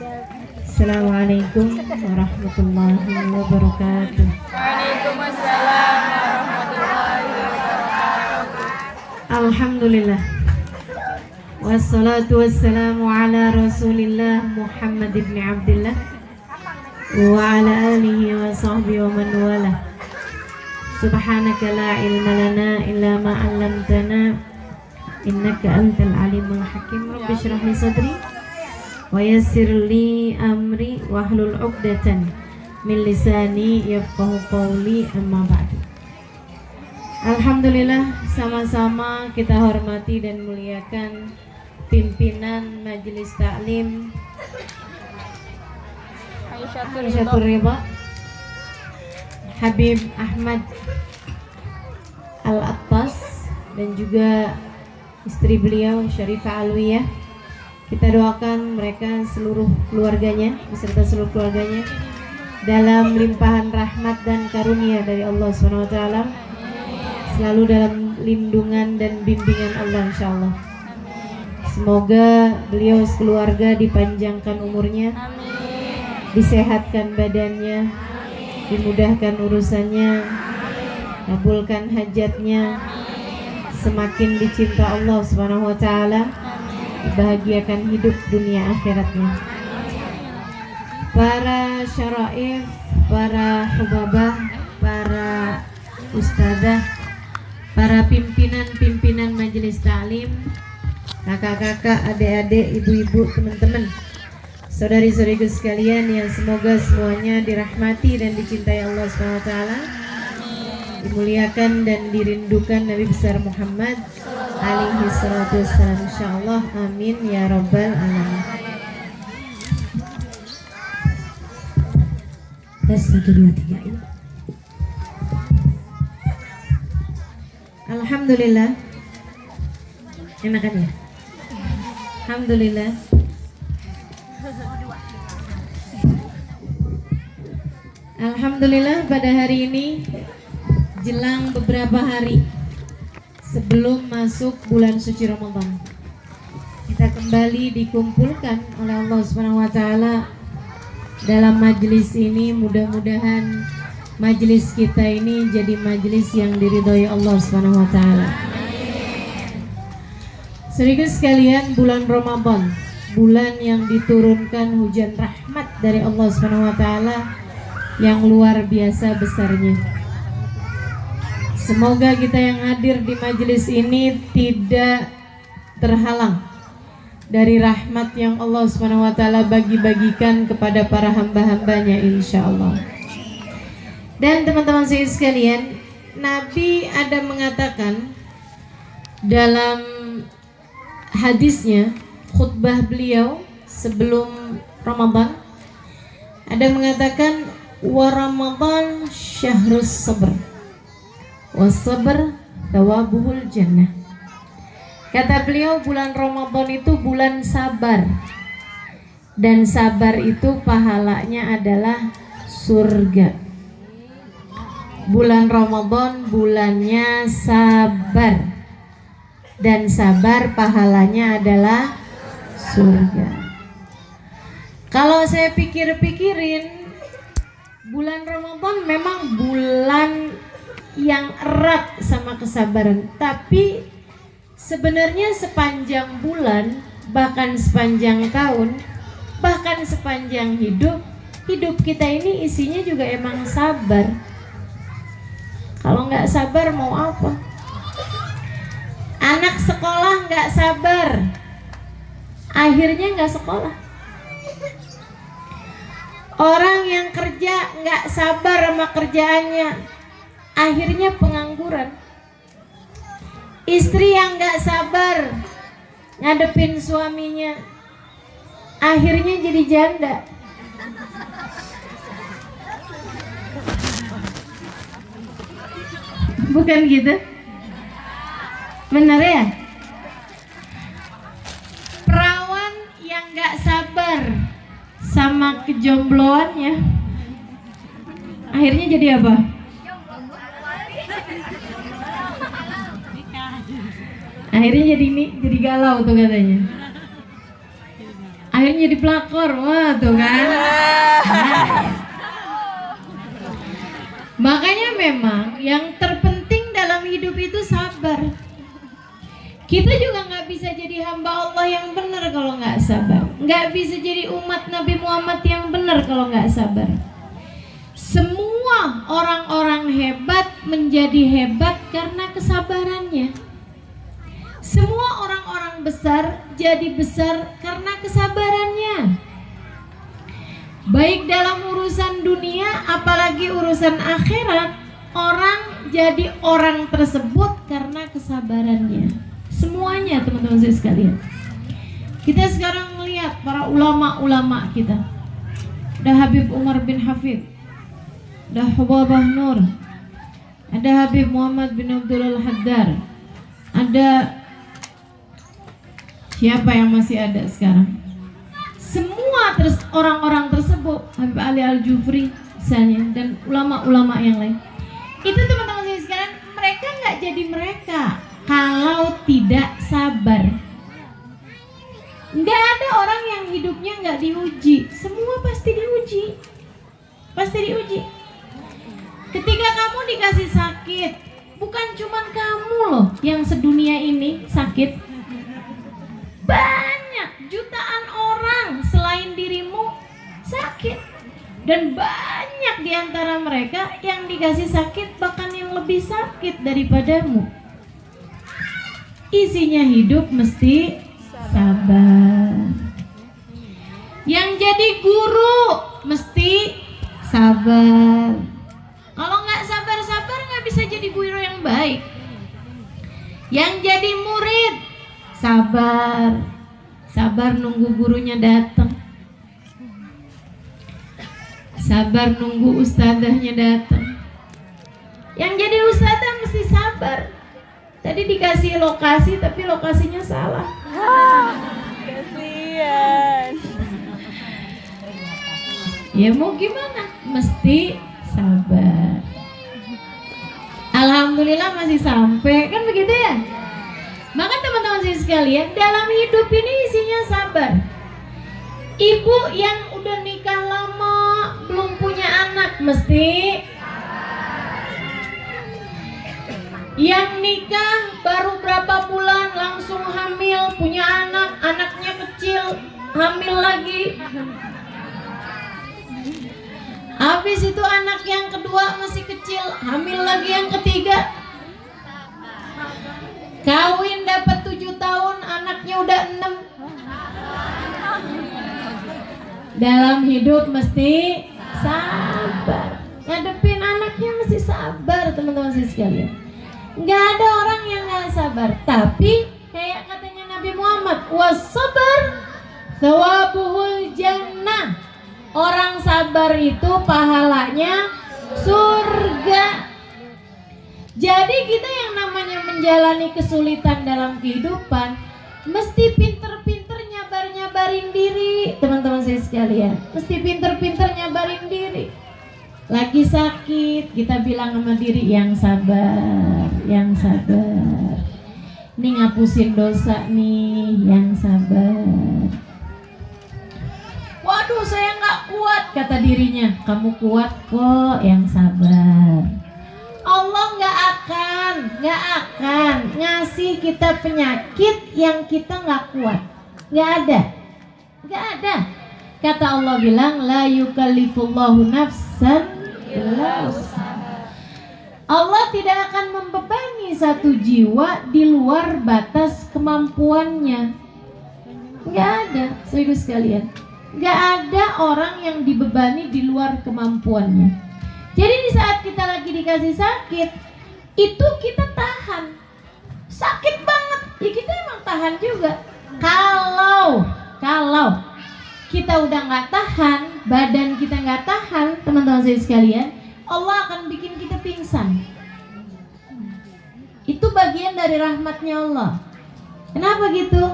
Assalamualaikum warahmatullahi wabarakatuh. Waalaikumsalam warahmatullahi wabarakatuh. Alhamdulillah. Wassalatu wassalamu ala Rasulillah Muhammad ibn Abdullah wa ala alihi wa sahbihi wa man walah. Subhanaka la ilma lana illa ma 'allamtana innaka antal alimul hakim. Rabbi shrah li sadri wa yassir li amri wahlul 'uqdatan min lisani yafqahu qawli, amma ba'du. Alhamdulillah, sama-sama kita hormati dan muliakan pimpinan Majelis Taklim Aisyatur Ridha Habib Ahmad Al-Attas dan juga istri beliau Syarifah Alwiyah. Kita doakan mereka seluruh keluarganya beserta seluruh keluarganya dalam limpahan rahmat dan karunia dari Allah SWT, selalu dalam lindungan dan bimbingan Allah insyaallah. Semoga beliau sekeluarga dipanjangkan umurnya, disehatkan badannya, dimudahkan urusannya, kabulkan hajatnya, semakin dicinta Allah Subhanahu wa taala, dibahagiakan hidup dunia akhiratnya. Para syaraif, para hubabah, para ustadzah, para pimpinan-pimpinan majelis taklim, kakak-kakak, adik-adik, ibu-ibu, teman-teman, saudari-saudariku sekalian yang semoga semuanya dirahmati dan dicintai Allah SWT, dimuliakan dan dirindukan Nabi besar Muhammad alaihi salatu wassalam insyaallah, amin ya rabbal alamin. Tes 1 2 3 ini. Alhamdulillah. Enakan ya? Alhamdulillah. Alhamdulillah, pada hari ini jelang beberapa hari sebelum masuk bulan suci Ramadan, kita kembali dikumpulkan oleh Allah Subhanahu wa taala dalam majelis ini. Mudah-mudahan majelis kita ini jadi majelis yang diridhoi Allah Subhanahu wa taala. Saudara sekalian, bulan Ramadan, bulan yang diturunkan hujan rahmat dari Allah Subhanahu wa taala yang luar biasa besarnya. Semoga kita yang hadir di majelis ini tidak terhalang dari rahmat yang Allah Subhanahu wa taala bagi-bagikan kepada para hamba-hambanya insyaallah. Dan teman-teman sekalian, Nabi ada mengatakan dalam hadisnya, khutbah beliau sebelum Ramadan, ada mengatakan wa Ramadan syahrus sabr wa sabr thawabuhul jannah. Kata beliau, bulan Ramadan itu bulan sabar, dan sabar itu pahalanya adalah surga. Bulan Ramadan bulannya sabar, dan sabar pahalanya adalah surga. Kalau saya pikir-pikirin, bulan Ramadan memang bulan yang erat sama kesabaran, tapi sebenarnya sepanjang bulan, bahkan sepanjang tahun, bahkan sepanjang hidup kita ini isinya juga emang sabar. Kalau nggak sabar mau apa? Anak sekolah nggak sabar, akhirnya nggak sekolah. Orang yang kerja nggak sabar sama kerjaannya, akhirnya pengangguran. Istri yang nggak sabar ngadepin suaminya, akhirnya jadi janda. Bukan gitu? Benar ya? Perawan yang nggak sabar sama kejombloannya, akhirnya jadi apa? Akhirnya jadi galau tuh katanya. akhirnya jadi pelakor. Wah tuh kan. Makanya memang yang terpenting dalam hidup itu sabar. Kita juga nggak bisa jadi hamba Allah yang benar kalau nggak sabar. Nggak bisa jadi umat Nabi Muhammad yang benar kalau nggak sabar. Semua orang-orang hebat menjadi hebat karena kesabarannya. Semua orang-orang besar jadi besar karena kesabarannya. Baik dalam urusan dunia apalagi urusan akhirat, orang jadi orang tersebut karena kesabarannya. Semuanya teman-teman saya sekalian. Kita sekarang melihat para ulama-ulama kita. Ada Habib Umar bin Hafid, ada Hubabah Nur, ada Habib Muhammad bin Abdul Al-Haddar, ada siapa yang masih ada sekarang? Semua orang-orang tersebut, Habib Ali Al-Jufri misalnya, dan ulama-ulama yang lain. Itu teman-teman saya sekarang, mereka nggak jadi mereka kalau tidak sabar. Nggak ada orang yang hidupnya nggak diuji. Semua pasti diuji. Pasti diuji. Ketika kamu dikasih sakit, bukan cuman kamu loh yang sedunia ini sakit. Banyak jutaan orang selain dirimu sakit. Dan banyak diantara mereka yang dikasih sakit bahkan yang lebih sakit daripadamu. Isinya hidup mesti sabar. Yang jadi guru mesti sabar. Kalau nggak sabar-sabar nggak bisa jadi guru yang baik. Yang jadi murid sabar. Sabar nunggu gurunya datang. Sabar nunggu ustadzahnya datang. Yang jadi ustadzah mesti sabar. Tadi dikasih lokasi tapi lokasinya salah. Kasihan. Ya mau gimana? Mesti sabar. Alhamdulillah masih sampai, kan begitu ya? Maka teman-teman sekalian, dalam hidup ini isinya sabar. Ibu yang udah nikah lama belum punya anak mesti. Yang nikah baru berapa bulan langsung hamil, punya anak, anaknya kecil, hamil lagi. Habis itu anak yang kedua masih kecil, hamil lagi yang ketiga. Kawin dapat 7 tahun, anaknya udah 6. Dalam hidup mesti sabar. Ngadepin anaknya mesti sabar teman-teman sekalian. Nggak ada orang yang nggak sabar. Tapi kayak katanya Nabi Muhammad, wassabar thawabuhul jannah. Orang sabar itu pahalanya surga. Jadi kita yang namanya menjalani kesulitan dalam kehidupan mesti pinter-pinter nyabar-nyabarin diri, teman-teman saya sekalian. Mesti pinter-pinter nyabarin diri. Lagi sakit, kita bilang sama diri yang sabar, yang sabar. Ini ngapusin dosa nih, yang sabar. Waduh, saya nggak kuat, kata dirinya. Kamu kuat kok, yang sabar. Allah nggak akan ngasih kita penyakit yang kita nggak kuat. Nggak ada. Kata Allah bilang, la yukallifullahu nafsan illa wus'aha. Allah tidak akan membebani satu jiwa di luar batas kemampuannya. Nggak ada, saudara sekalian. Nggak ada orang yang dibebani di luar kemampuannya. Jadi di saat kita lagi dikasih sakit, itu kita tahan. Sakit banget, ya kita emang tahan juga. Kalau kita udah nggak tahan, badan kita nggak tahan, teman-teman saya sekalian, Allah akan bikin kita pingsan. Itu bagian dari rahmatnya Allah. Kenapa gitu?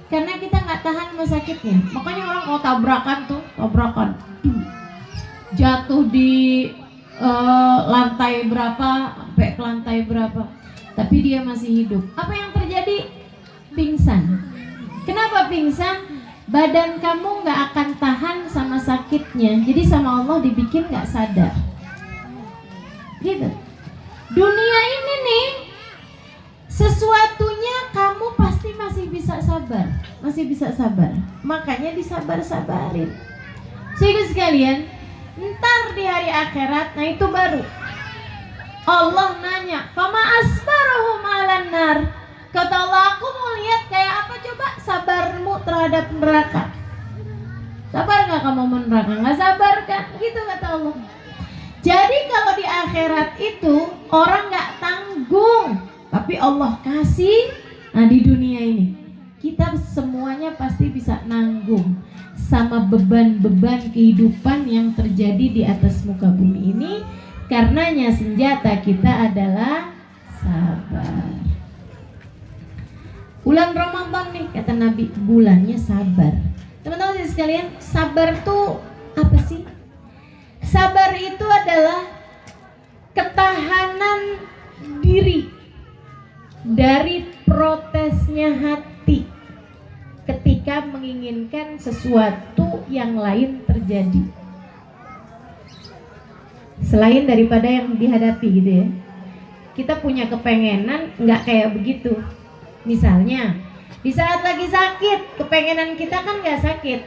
Karena kita nggak tahan sama sakitnya. Makanya orang kalau tabrakan, jatuh di lantai berapa, sampai ke lantai berapa, tapi dia masih hidup. Apa yang terjadi? Pingsan. Kenapa pingsan? badan kamu nggak akan tahan sama sakitnya. Jadi sama Allah dibikin nggak sadar. Gitu. Dunia ini nih, sesuatunya kamu pasti masih bisa sabar, masih bisa sabar. Makanya disabar-sabarin. Sehingga sekalian, ntar di hari akhirat, nah itu baru Allah nanya, "Fama asbarahum 'alan nar." Kata Allah, aku mau lihat kayak apa coba sabarmu terhadap neraka. Sabar nggak kamu neraka? Nggak sabar kan? Gitu kata Allah. Jadi kalau di akhirat itu orang nggak tanggung, tapi Allah kasih. Nah di dunia ini kita semuanya pasti bisa nanggung sama beban-beban kehidupan yang terjadi di atas muka bumi ini. Karenanya senjata kita adalah sabar. Bulan Ramadan nih kata Nabi, bulannya sabar. Teman-teman sekalian, sabar tuh apa sih? Sabar itu adalah ketahanan diri dari protesnya hati ketika menginginkan sesuatu yang lain terjadi selain daripada yang dihadapi gitu ya. Kita punya kepengenan nggak kayak begitu. Misalnya di saat lagi sakit, kepengenan kita kan nggak sakit.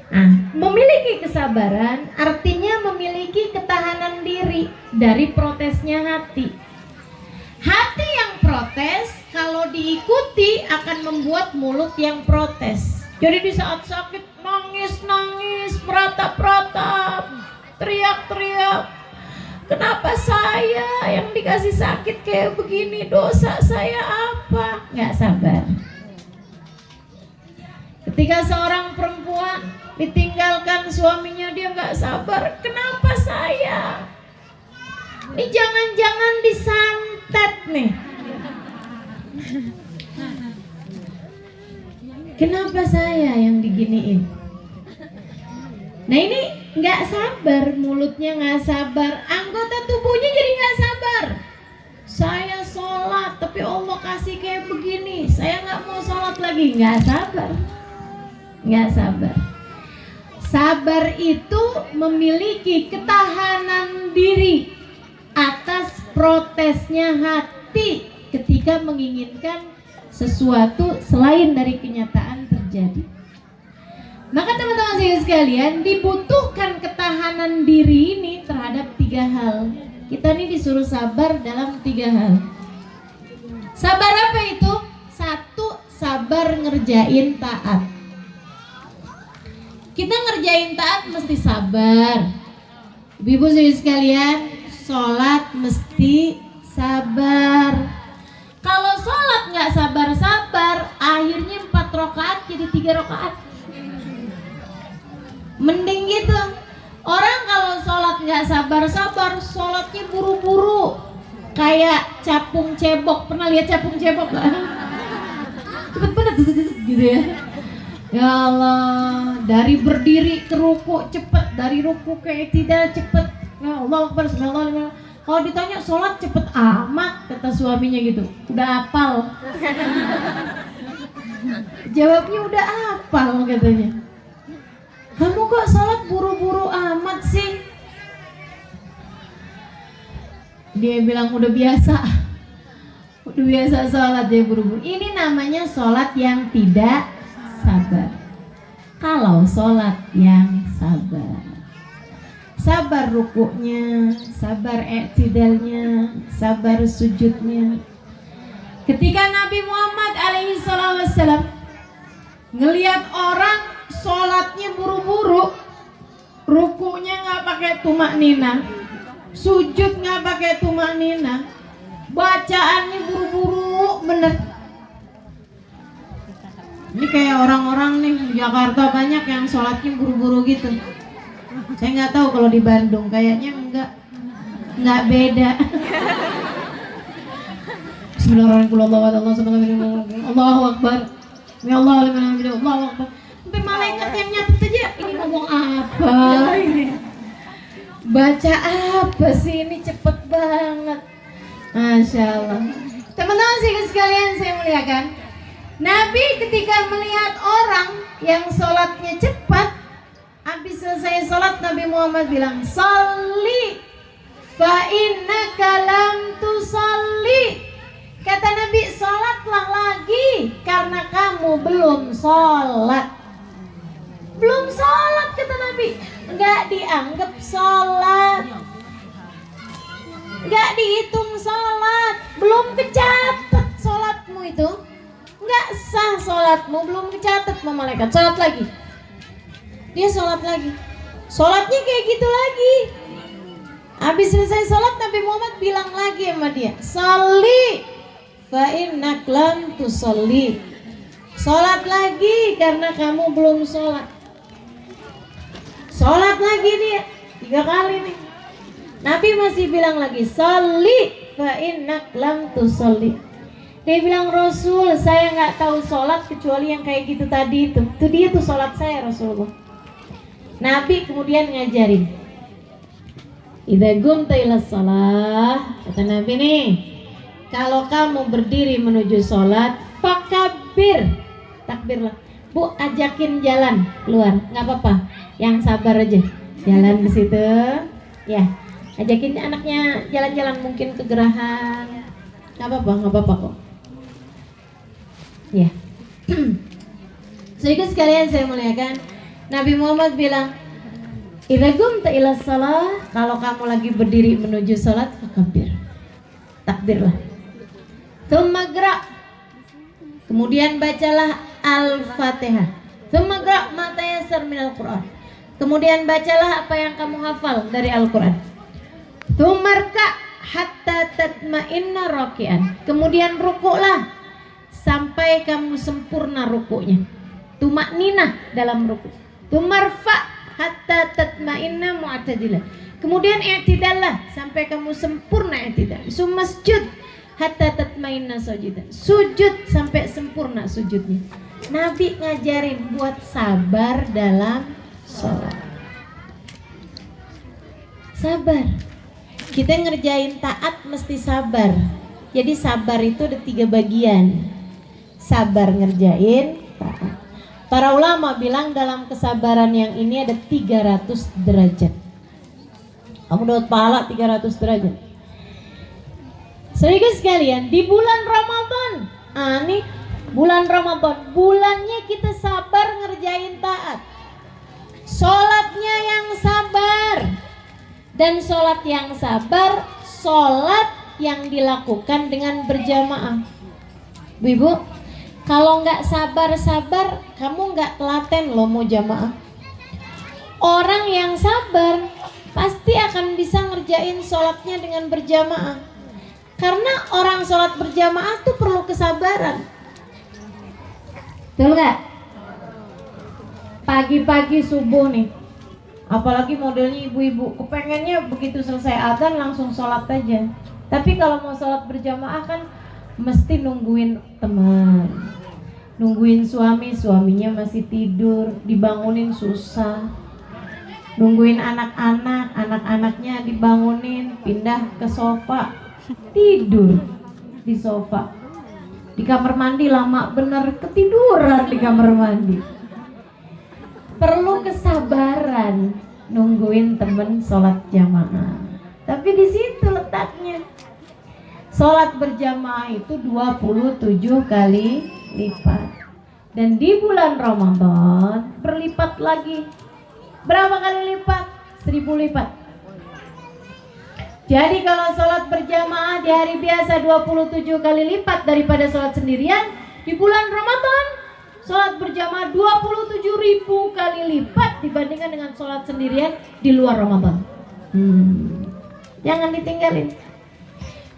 Nah, memiliki kesabaran artinya memiliki ketahanan diri dari protesnya hati. Hati yang protes kalau diikuti akan membuat mulut yang protes. Jadi di saat sakit nangis-nangis, meratap-ratap, teriak-teriak. Kenapa saya yang dikasih sakit kayak begini? Dosa saya apa? Nggak sabar. Ketika seorang perempuan ditinggalkan suaminya, dia nggak sabar. Kenapa saya? Ini jangan-jangan disantet nih. Kenapa saya yang diginiin? Nah ini nggak sabar, mulutnya nggak sabar, anggota tubuhnya jadi nggak sabar. Saya sholat tapi Allah kasih kayak begini, saya nggak mau sholat lagi. Nggak sabar, nggak sabar. Sabar itu memiliki ketahanan diri atas protesnya hati ketika menginginkan sesuatu selain dari kenyataan terjadi. Maka teman-teman sekalian, dibutuhkan ketahanan diri ini terhadap 3 hal. Kita ini disuruh sabar dalam 3 hal. Sabar apa itu? 1, sabar ngerjain taat. Kita ngerjain taat mesti sabar. Ibu-ibu sekalian, sholat mesti sabar. Kalau sholat nggak sabar-sabar, akhirnya 4 rakaat jadi 3 rakaat. Mending gitu. Orang kalau sholat nggak sabar-sabar, sholatnya buru-buru, kayak capung cebok. Pernah lihat capung cebok nggak? Cepet banget gitu ya. Ya Allah, dari berdiri ke ruku cepet, dari ruku ke tidak cepet. Ya Allah Akbar, bismillah. Kalau ditanya sholat cepet amat, kata suaminya gitu. Udah hafal. Jawabnya udah hafal katanya. Kamu kok sholat buru-buru amat sih? Dia bilang udah biasa. Udah biasa sholat jadi buru-buru. Ini namanya sholat yang tidak sabar. Kalau sholat yang sabar, sabar rukuknya, sabar i'tidalnya, sabar sujudnya. Ketika Nabi Muhammad alaihi wasallam ngelihat orang sholatnya buru-buru, rukunya nggak pakai tumak-nina, sujud nggak pakai tumak-nina, bacaannya buru-buru bener. Ini kayak orang-orang nih di Jakarta banyak yang sholatnya buru-buru gitu. Saya nggak tahu kalau di Bandung, kayaknya nggak beda. Bismillahirrahmanirrahim. Allahu Akbar. Ya Allah, Allahu Akbar. Sampai malaikat yang nyatet aja, ini ngomong apa ini? Baca apa sih ini, cepet banget. Masya Allah. Teman-teman sekalian, saya muliakan. Nabi ketika melihat orang yang sholatnya cepat, habis selesai sholat Nabi Muhammad bilang, "Sholli fa innaka lam tusalli." Kata Nabi, sholatlah lagi karena kamu belum sholat. Belum sholat kata Nabi, nggak dianggap sholat, nggak dihitung sholat, belum kecatat sholatmu itu, nggak sah sholatmu, belum kecatat sama malaikat. Sholat lagi, dia sholat lagi, sholatnya kayak gitu lagi. Habis selesai sholat Nabi Muhammad bilang lagi sama dia, "Sholli fa innak lam tusolli." Sholat lagi karena kamu belum sholat. Sholat lagi dia 3 kali nih. Nabi masih bilang lagi, "Sholli fa innak lam tusolli." Dia bilang, "Rasul, saya nggak tahu sholat kecuali yang kayak gitu tadi itu. Itu dia tuh sholat saya Rasulullah." Nabi kemudian ngajarin, "Idza qumta ila shalah," kata Nabi nih, "kalau kamu berdiri menuju sholat, fakabir." Takbirlah. Bu, ajakin jalan keluar, nggak apa-apa, yang sabar aja, jalan ke situ, ya, ajakin anaknya jalan-jalan mungkin ke gerahan, nggak apa-apa kok, ya. Saudara sekalian saya muliakan, Nabi Muhammad bilang, "Idza qumta ila shalah," kalau kamu lagi berdiri menuju sholat, fakabir, takbirlah. Tsumma qra', kemudian bacalah Al-Fatihah. Tsumma qra' ma tayassar minal Qur'an. Kemudian bacalah apa yang kamu hafal dari Al-Qur'an. Tsumma rka' hatta tatma'inna raki'an. Kemudian rukuklah sampai kamu sempurna rukuknya. Tumakninah dalam rukuk. Tsumma rfa' hatta tatma'inna mu'tadilah. Kemudian i'tidallah sampai kamu sempurna i'tidal. Tsumma sujud hatta tatma'inna sajidah. Sujud sampai sempurna sujudnya. Nabi ngajarin buat sabar dalam sholat. Sabar. Kita ngerjain taat mesti sabar. Jadi sabar itu ada 3 bagian. Sabar ngerjain taat. Para ulama bilang dalam kesabaran yang ini ada 300 derajat. Kamu dapat pahala 300 derajat. Saudara sekalian, di bulan Ramadan, nih bulan Ramadan, bulannya kita sabar ngerjain taat, sholatnya yang sabar, dan sholat yang sabar, sholat yang dilakukan dengan berjamaah. Ibu, kalau nggak sabar-sabar, kamu nggak telaten loh mau jamaah. Orang yang sabar pasti akan bisa ngerjain sholatnya dengan berjamaah. Karena orang sholat berjamaah tuh perlu kesabaran. Betul nggak? Pagi-pagi subuh nih, apalagi modelnya ibu-ibu, kepengennya begitu selesai adzan langsung sholat aja. Tapi kalau mau sholat berjamaah kan mesti nungguin teman, nungguin suaminya masih tidur, dibangunin susah, nungguin anak-anaknya dibangunin, pindah ke sofa, tidur di sofa. Di kamar mandi lama bener, ketiduran di kamar mandi. Perlu kesabaran nungguin temen sholat jamaah. Tapi di situ letaknya. Sholat berjamaah itu 27 kali lipat. Dan di bulan Ramadan berlipat lagi. Berapa kali lipat? 1000 lipat. Jadi kalau sholat berjamaah di hari biasa 27 kali lipat daripada sholat sendirian, di bulan Ramadan sholat berjamaah 27.000 kali lipat dibandingkan dengan sholat sendirian di luar Ramadan. Jangan ditinggalin.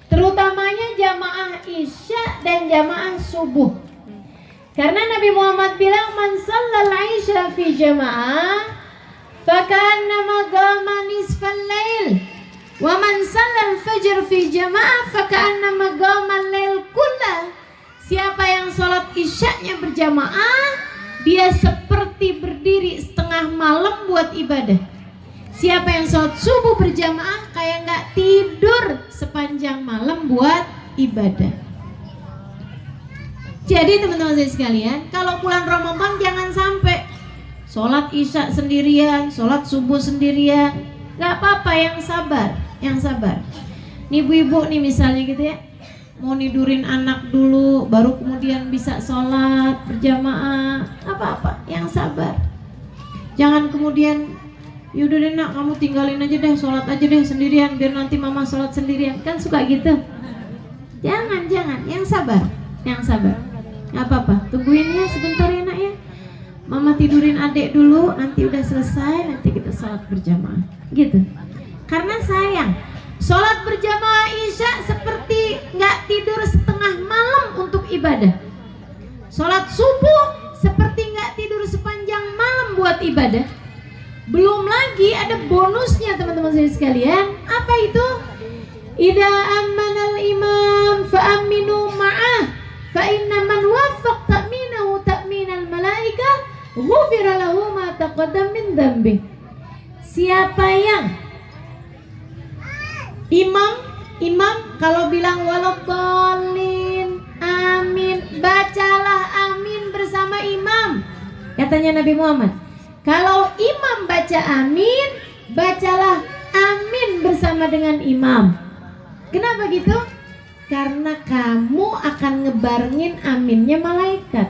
Terutamanya jamaah isya dan jamaah subuh. Karena Nabi Muhammad bilang, "Man shallal isya fi jamaah fakannama qama nisfal lail. Wa man shallal fajr fi jamaah fakannama qama al-lail kullah." Siapa yang sholat isyanya berjamaah, dia seperti berdiri setengah malam buat ibadah. Siapa yang sholat subuh berjamaah, kayak nggak tidur sepanjang malam buat ibadah. Jadi teman-teman saya sekalian, kalau bulan Ramadan jangan sampai sholat isya sendirian, sholat subuh sendirian. Gak apa-apa, yang sabar, yang sabar. Nih ibu-ibu nih misalnya gitu ya, mau nidurin anak dulu, baru kemudian bisa sholat berjamaah. Apa-apa, yang sabar. Jangan kemudian, yaudah deh nak, kamu tinggalin aja deh, sholat aja deh sendirian, biar nanti mama sholat sendirian. Kan suka gitu. Jangan, yang sabar, yang sabar. Gak apa-apa, tungguin ya sebentar ya nak ya. Mama tidurin adik dulu, nanti udah selesai, nanti kita sholat berjamaah. Gitu. Karena sayang, sholat berjamaah isya seperti gak tidur setengah malam untuk ibadah. Sholat subuh seperti gak tidur sepanjang malam buat ibadah. Belum lagi ada bonusnya teman-teman saya sekalian. Apa itu? Idza ammanal imam fa'aminu ma'ah fa inna man waffaq ta'minahu ta'minal malaikah ghufira lahu ma taqaddam min dzambi. Siapa yang imam kalau bilang waladhdallin amin, bacalah amin bersama imam. Katanya Nabi Muhammad, kalau imam baca amin, bacalah amin bersama dengan imam. Kenapa gitu? Karena kamu akan ngebarengin aminnya malaikat.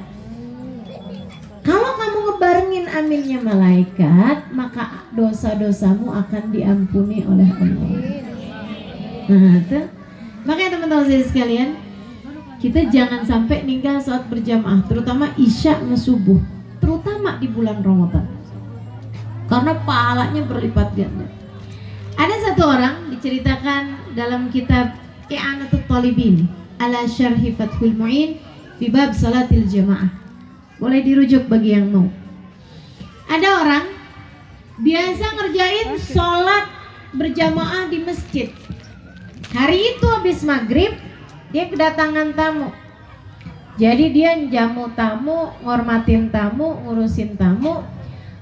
Kalau kamu ngebarengin aminnya malaikat, maka dosa-dosamu akan diampuni oleh Allah. Nah, tuh. Makanya teman-teman saya sekalian, kita jangan sampai ninggal saat berjamaah, terutama isya sama subuh, terutama di bulan Ramadan. Karena pahalanya berlipat ganda. Ada satu orang diceritakan dalam kitab I'anatul Talibin ala Syarhi Fathul Mu'in fi bab salatil jamaah. Boleh dirujuk bagi yang mau. Ada orang biasa ngerjain sholat berjamaah di masjid. Hari itu habis maghrib dia kedatangan tamu. Jadi dia jamu tamu, ngormatin tamu, ngurusin tamu.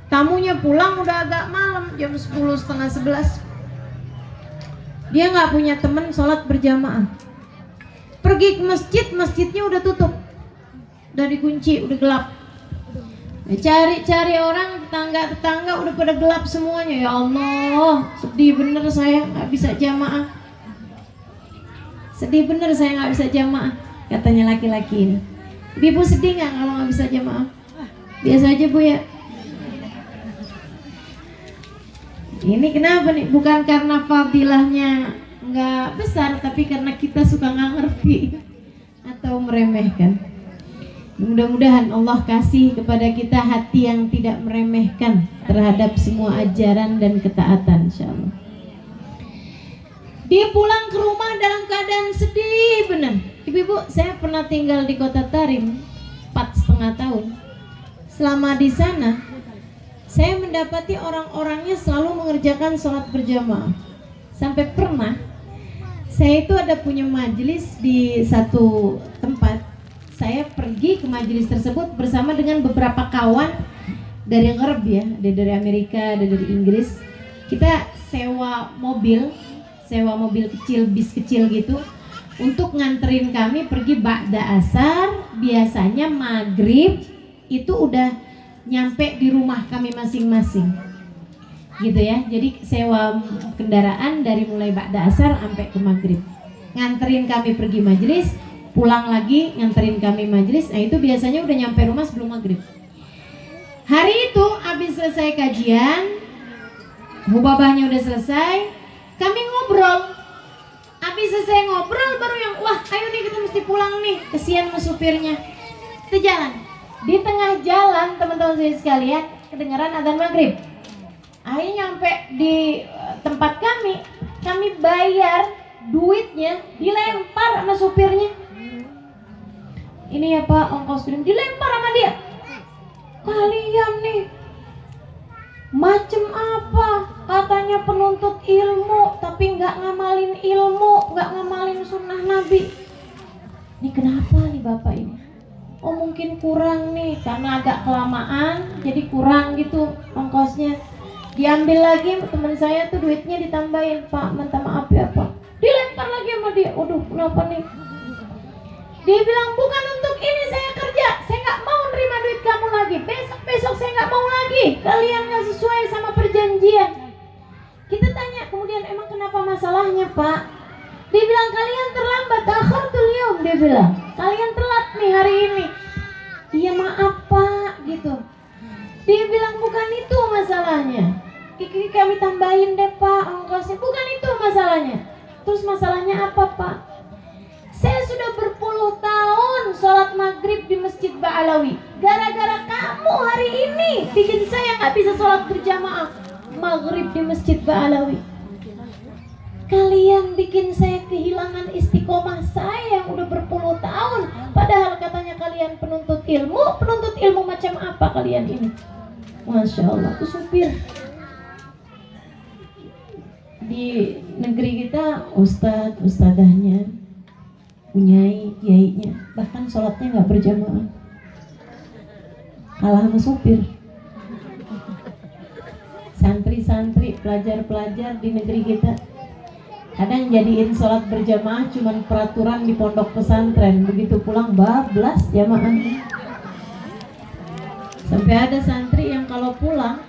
Tamunya pulang udah agak malam, jam 10, setengah 11. Dia nggak punya teman sholat berjamaah. Pergi ke masjid, masjidnya udah tutup, udah dikunci, udah gelap. Cari-cari orang, tetangga udah pada gelap semuanya. Ya Allah, sedih bener saya nggak bisa jamaah. Sedih bener saya nggak bisa jamaah, katanya laki-laki ini. Ibu sedih nggak kalau nggak bisa jamaah? Biasa aja bu ya. Ini kenapa nih? Bukan karena fadilahnya nggak besar, tapi karena kita suka nggak ngerti atau meremehkan. Mudah-mudahan Allah kasih kepada kita hati yang tidak meremehkan terhadap semua ajaran dan ketaatan, insyaallah. Dia pulang ke rumah dalam keadaan sedih benar. Ibu-ibu, saya pernah tinggal di kota Tarim 4,5 tahun. Selama di sana, saya mendapati orang-orangnya selalu mengerjakan sholat berjamaah. Sampai pernah saya itu ada punya majelis di satu tempat. Saya pergi ke majelis tersebut bersama dengan beberapa kawan dari Gharb ya, dari Amerika, dari Inggris. Kita sewa mobil kecil, bis kecil gitu, untuk nganterin kami pergi ba'da asar. Biasanya maghrib itu udah nyampe di rumah kami masing-masing gitu ya. Jadi sewa kendaraan dari mulai ba'da asar sampai ke maghrib, nganterin kami pergi majelis, pulang lagi nganterin kami majelis. Nah itu biasanya udah nyampe rumah sebelum maghrib. Hari itu habis selesai kajian, hubabahnya udah selesai, kami ngobrol. Habis selesai ngobrol baru yang wah ayo nih kita mesti pulang nih, kesian sama supirnya. Kita jalan. Di tengah jalan teman-teman saya sekalian kedengaran adzan maghrib. Akhirnya nyampe di tempat kami bayar, duitnya dilempar sama supirnya. Ini ya Pak ongkos kirim, dilempar sama dia. Kalian nih macem apa? Katanya penuntut ilmu tapi nggak ngamalin ilmu, nggak ngamalin sunnah Nabi. Ini kenapa nih bapak ini? Oh mungkin kurang nih karena agak kelamaan, jadi kurang gitu ongkosnya. Diambil lagi teman saya tuh duitnya ditambahin, Pak minta maaf ya Pak. Dilempar lagi sama dia. Waduh kenapa nih? Dia bilang, bukan untuk ini saya kerja, saya nggak mau nerima duit kamu lagi, besok saya nggak mau lagi, kalian nggak sesuai sama perjanjian. Kita tanya kemudian, emang kenapa masalahnya Pak? Dia bilang, kalian terlambat, akhartul yaum. Dia bilang, kalian telat nih hari ini. Iya maaf Pak, gitu. Dia bilang, bukan itu masalahnya, kami tambahin deh Pak ongkosnya. Bukan itu masalahnya. Terus masalahnya apa Pak? Saya sudah berpuluh tahun sholat maghrib di Masjid Ba'alawi. Gara-gara kamu hari ini bikin saya nggak bisa sholat berjamaah maghrib di Masjid Ba'alawi. Kalian bikin saya kehilangan istiqomah saya yang udah berpuluh tahun. Padahal katanya kalian penuntut ilmu macam apa kalian ini? Masya Allah, itu supir. Di negeri kita ustadahnya, punyai, kiainya, bahkan sholatnya nggak berjamaah, kalah sama supir. Santri-santri, pelajar-pelajar di negeri kita kadang jadiin sholat berjamaah cuman peraturan di pondok pesantren, begitu pulang bablas jamaah. Sampai ada santri yang kalau pulang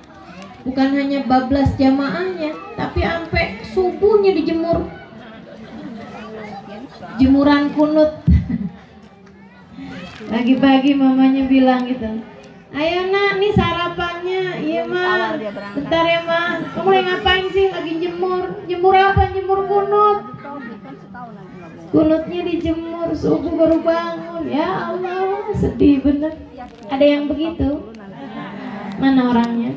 bukan hanya bablas jamaahnya, tapi sampai subuhnya dijemur, jemuran kunut. Pagi-pagi mamanya bilang gitu, ayo nak, nih sarapannya. Iya mah, bentar ya mah, kamu lagi ngapain sih? Lagi jemur. Jemur apa? Jemur kunut. Kunutnya dijemur, subuh baru bangun. Ya Allah, sedih bener. Ada yang begitu? Mana orangnya?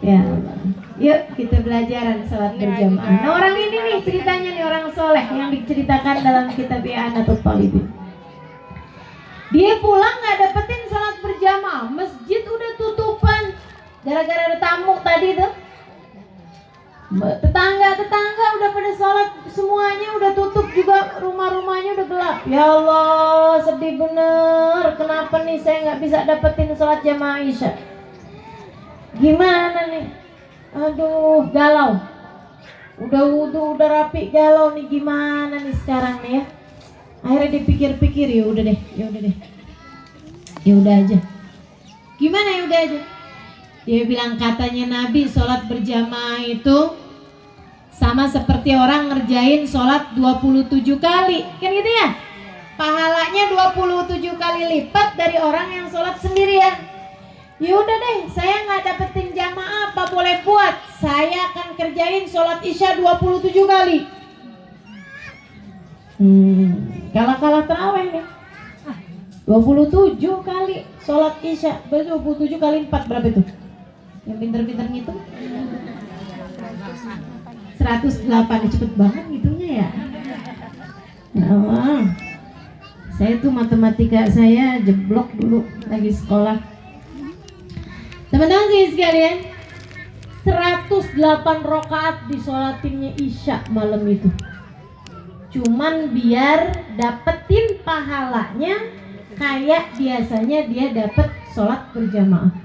Ya Allah. Yuk kita belajaran salat berjamaah. Nah orang ini nih ceritanya nih, orang soleh yang diceritakan dalam kitab I'anatul Talibin. Dia pulang nggak dapetin salat berjamaah, masjid udah tutupan gara-gara ada tamu tadi tuh. Tetangga udah pada salat semuanya, udah tutup juga, rumah-rumahnya udah gelap. Ya Allah, sedih bener. Kenapa nih saya nggak bisa dapetin salat jamaah Isya? Gimana nih? Aduh, galau. Udah wudu, udah rapi, galau nih, gimana nih sekarang nih ya? Akhirnya dipikir-pikir, ya udah deh. Ya udah aja. Gimana ya udah aja? Dia bilang, katanya Nabi, sholat berjamaah itu sama seperti orang ngerjain sholat 27 kali. Kan gitu ya? Pahalanya 27 kali lipat dari orang yang sholat sendirian. Ya udah deh, saya nggak dapetin jamaah, apa boleh buat? Saya akan kerjain sholat Isya 27 kali. Kalah terawih nih. 27 kali sholat Isya, 27 kali 4 berapa itu? Yang pinter-pinter ngitung 108, cepet banget ngitungnya ya. Ya Allah, saya tuh matematika saya jeblok dulu lagi sekolah. Teman-teman sih sekalian, 108 rakaat disolatinnya Isya malam itu. Cuman biar dapetin pahalanya kayak biasanya dia dapet sholat berjamaah.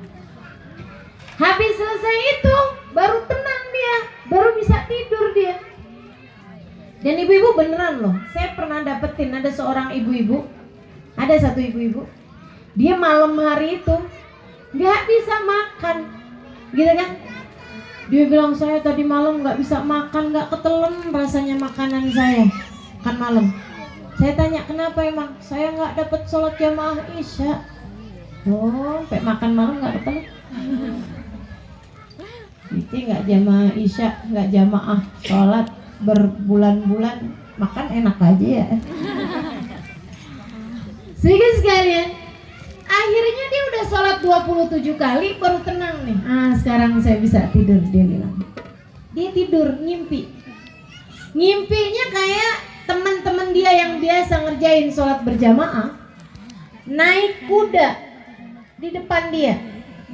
Habis selesai itu baru tenang dia, baru bisa tidur dia. Dan ibu-ibu beneran loh, saya pernah dapetin ada seorang ibu-ibu, ada satu ibu-ibu, dia malam hari itu nggak bisa makan, gitu kan? Dia bilang, saya tadi malam nggak bisa makan, nggak ketelen rasanya makanan saya kan malam. Saya tanya, kenapa emang? Saya nggak dapat sholat jamaah Isya. Oh, sampai makan malam nggak ketelen. Jadi nggak jamaah Isya, nggak jamaah sholat berbulan-bulan, makan enak aja ya. Sedikit sekalian, akhirnya dia udah sholat 27 kali baru tenang nih. Sekarang saya bisa tidur, dia bilang. Dia tidur, ngimpi. Ngimpinya kayak teman-teman dia yang biasa ngerjain sholat berjamaah naik kuda di depan dia.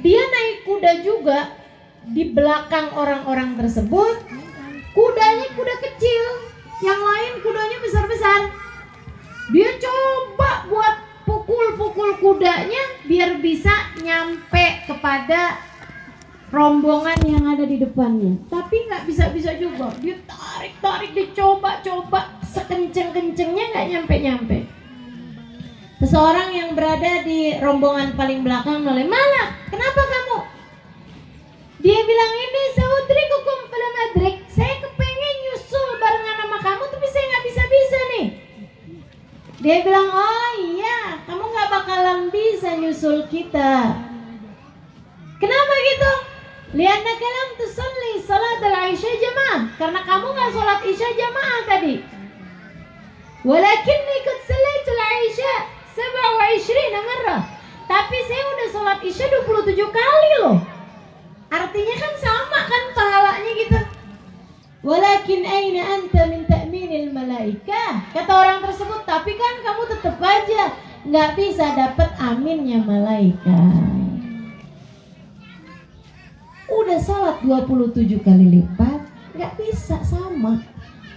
Dia naik kuda juga di belakang orang-orang tersebut. Kudanya kuda kecil, yang lain kudanya besar-besar. Dia coba buat pukul-pukul kudanya biar bisa nyampe kepada rombongan yang ada di depannya, tapi nggak bisa juga. Dia tarik, dia coba sekencang kenceng-kencengnya nggak nyampe-nyampe. Seseorang yang berada di rombongan paling belakang mulai, "Malah, kenapa kamu?" Dia bilang, "Ini saudrikukum falam adrik." Saya kepengen nyusul barengan sama kamu, tapi saya nggak bisa-bisa nih. Dia bilang, "Oh iya, kamu nggak bakalan bisa nyusul kita." Kenapa gitu? Liannaka lam tusalli salat al-isya jamaah. Karena kamu nggak sholat isya jamaah tadi. Walakinni qad sallaitu al-isya 27 marrah. Tapi saya udah sholat isya 27 kali loh. Artinya kan sama kan pahalanya gitu. Walakin aina anta min ta'minil malaikah. Kata orang tersebut, tapi kan kamu tetap aja nggak bisa dapat aminnya malaikat. Udah sholat 27 kali lipat, nggak bisa sama,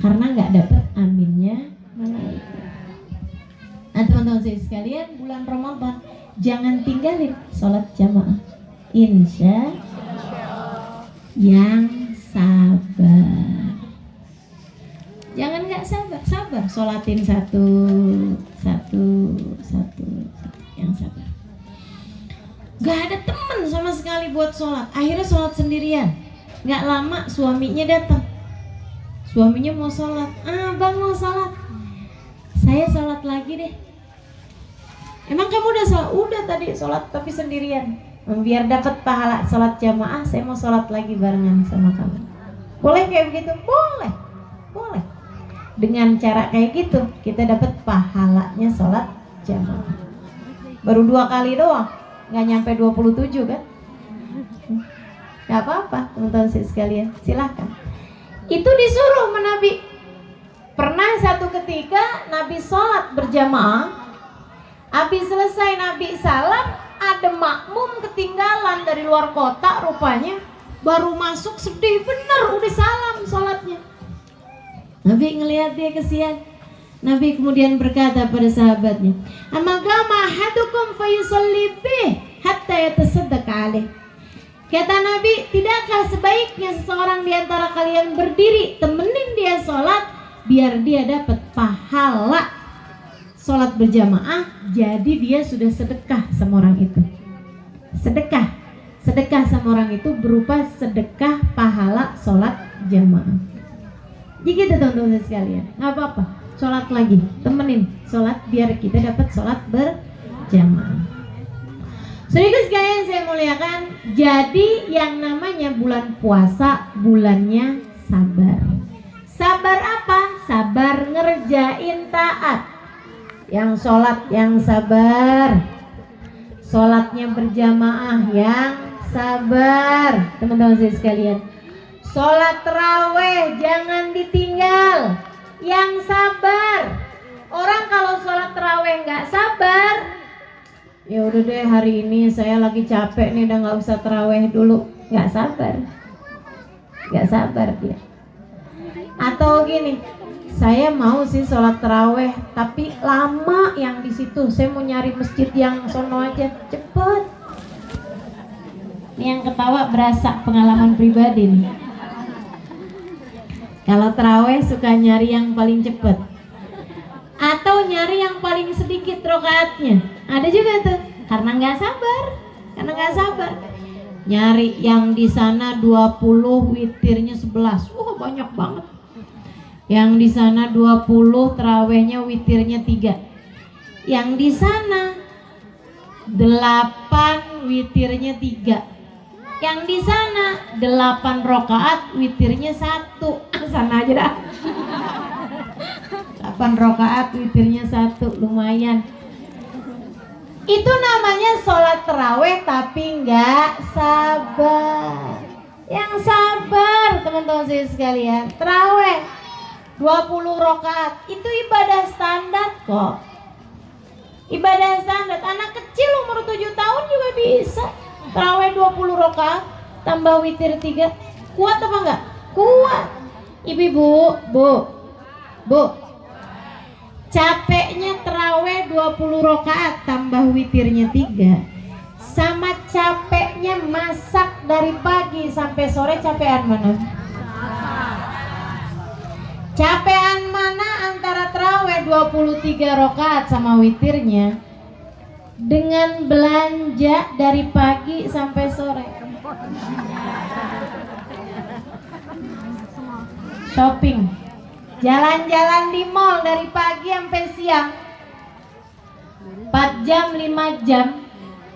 karena nggak dapat aminnya malaikat. Nah teman-teman saya sekalian, bulan Ramadan jangan tinggalin sholat jamaah. Insya yang sabar. Jangan nggak sabar, sholatin satu, yang sabar. Gak ada temen sama sekali buat sholat. Akhirnya sholat sendirian. Gak lama suaminya datang. Suaminya mau sholat. "Bang mau sholat." "Saya sholat lagi deh." "Emang kamu udah sholat?" "Udah tadi sholat tapi sendirian." "Biar dapat pahala sholat jamaah, saya mau sholat lagi barengan sama kamu." Boleh kayak begitu? Boleh. Dengan cara kayak gitu kita dapat pahalanya sholat jamaah. Baru 2 kali doang, nggak nyampe 27 kan? Nggak apa-apa teman-teman sekalian, silahkan. Itu disuruh sama Nabi. Pernah satu ketika Nabi sholat berjamaah, habis selesai Nabi salam, ada makmum ketinggalan dari luar kota rupanya, baru masuk sedih bener, udah salam sholatnya. Nabi ngelihat dia kesian. Nabi kemudian berkata pada sahabatnya, "Amagama ahadukum fayusalli bih hatta yatasaddaq alaih." Kata Nabi, tidakkah sebaiknya seseorang di antara kalian berdiri temenin dia sholat biar dia dapat pahala sholat berjamaah, jadi dia sudah sedekah sama orang itu. Sedekah sama orang itu berupa sedekah pahala sholat jamaah. Jadi gitu teman-teman sekalian, nggak apa-apa, sholat lagi, temenin sholat biar kita dapat sholat berjamaah. Saudara sekalian saya muliakan, jadi yang namanya bulan puasa bulannya sabar. Sabar apa? Sabar ngerjain taat. Yang sholat yang sabar, sholatnya berjamaah yang sabar. Teman-teman saya sekalian, sholat taraweh jangan ditinggal, yang sabar. Orang kalau sholat taraweh nggak sabar, ya udah deh hari ini saya lagi capek nih, udah nggak usah taraweh dulu. Nggak sabar dia. Atau gini, saya mau sih sholat taraweh tapi lama yang di situ, saya mau nyari masjid yang sono aja, cepet. Ini yang ketawa berasa pengalaman pribadi nih. Kalau taraweh suka nyari yang paling cepet, atau nyari yang paling sedikit rokaatnya. Ada juga tuh, karena nggak sabar. Nyari yang di sana 20, witirnya 11. Wah, banyak banget. Yang di sana 20, tarawehnya witirnya 3. Yang di sana 8, witirnya 3. Yang di sana 8 rakaat, witirnya 1. Sana aja dah. 8 rakaat, witirnya 1, lumayan. Itu namanya sholat taraweh tapi nggak sabar. Yang sabar teman-teman saya sekalian, taraweh 20 rakaat itu ibadah standar kok. Ibadah standar, anak kecil umur 7 tahun juga bisa. Taraweh 20 rakaat tambah witir 3. Kuat apa enggak? Kuat. Ibu, Bu. Capeknya taraweh 20 rakaat tambah witirnya 3 sama capeknya masak dari pagi sampai sore, capean mana? Capean mana antara taraweh 23 rakaat sama witirnya dengan belanja dari pagi sampai sore. Shopping, jalan-jalan di mall dari pagi sampai siang, 4 jam 5 jam.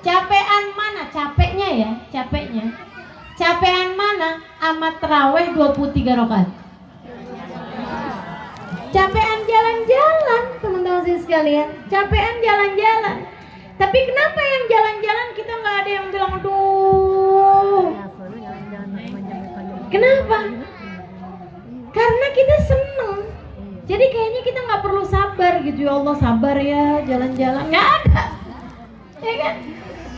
Capean mana? Capeknya ya, capeknya. Capean mana? Amat terawih 23 rakaat. Capean jalan-jalan, teman-teman sekalian. Capean jalan-jalan. Tapi kenapa yang jalan-jalan kita nggak ada yang bilang aduh? Kenapa? Karena kita seneng. Jadi kayaknya kita nggak perlu sabar gitu. Ya Allah sabar ya jalan-jalan. Nggak ada, ya kan?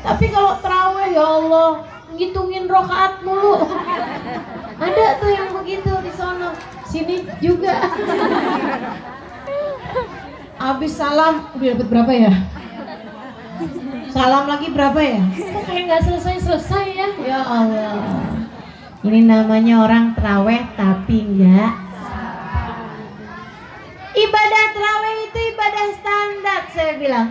Tapi kalau terawih ya Allah ngitungin rokaat mulu. Ada tuh yang begitu di sono, sini juga. Habis salam udah dapat berapa ya? Salam lagi berapa ya? Kok kayak nggak selesai ya? Ya Allah. Ini namanya orang terawih tapi nggak. Ibadah terawih itu ibadah standar, saya bilang.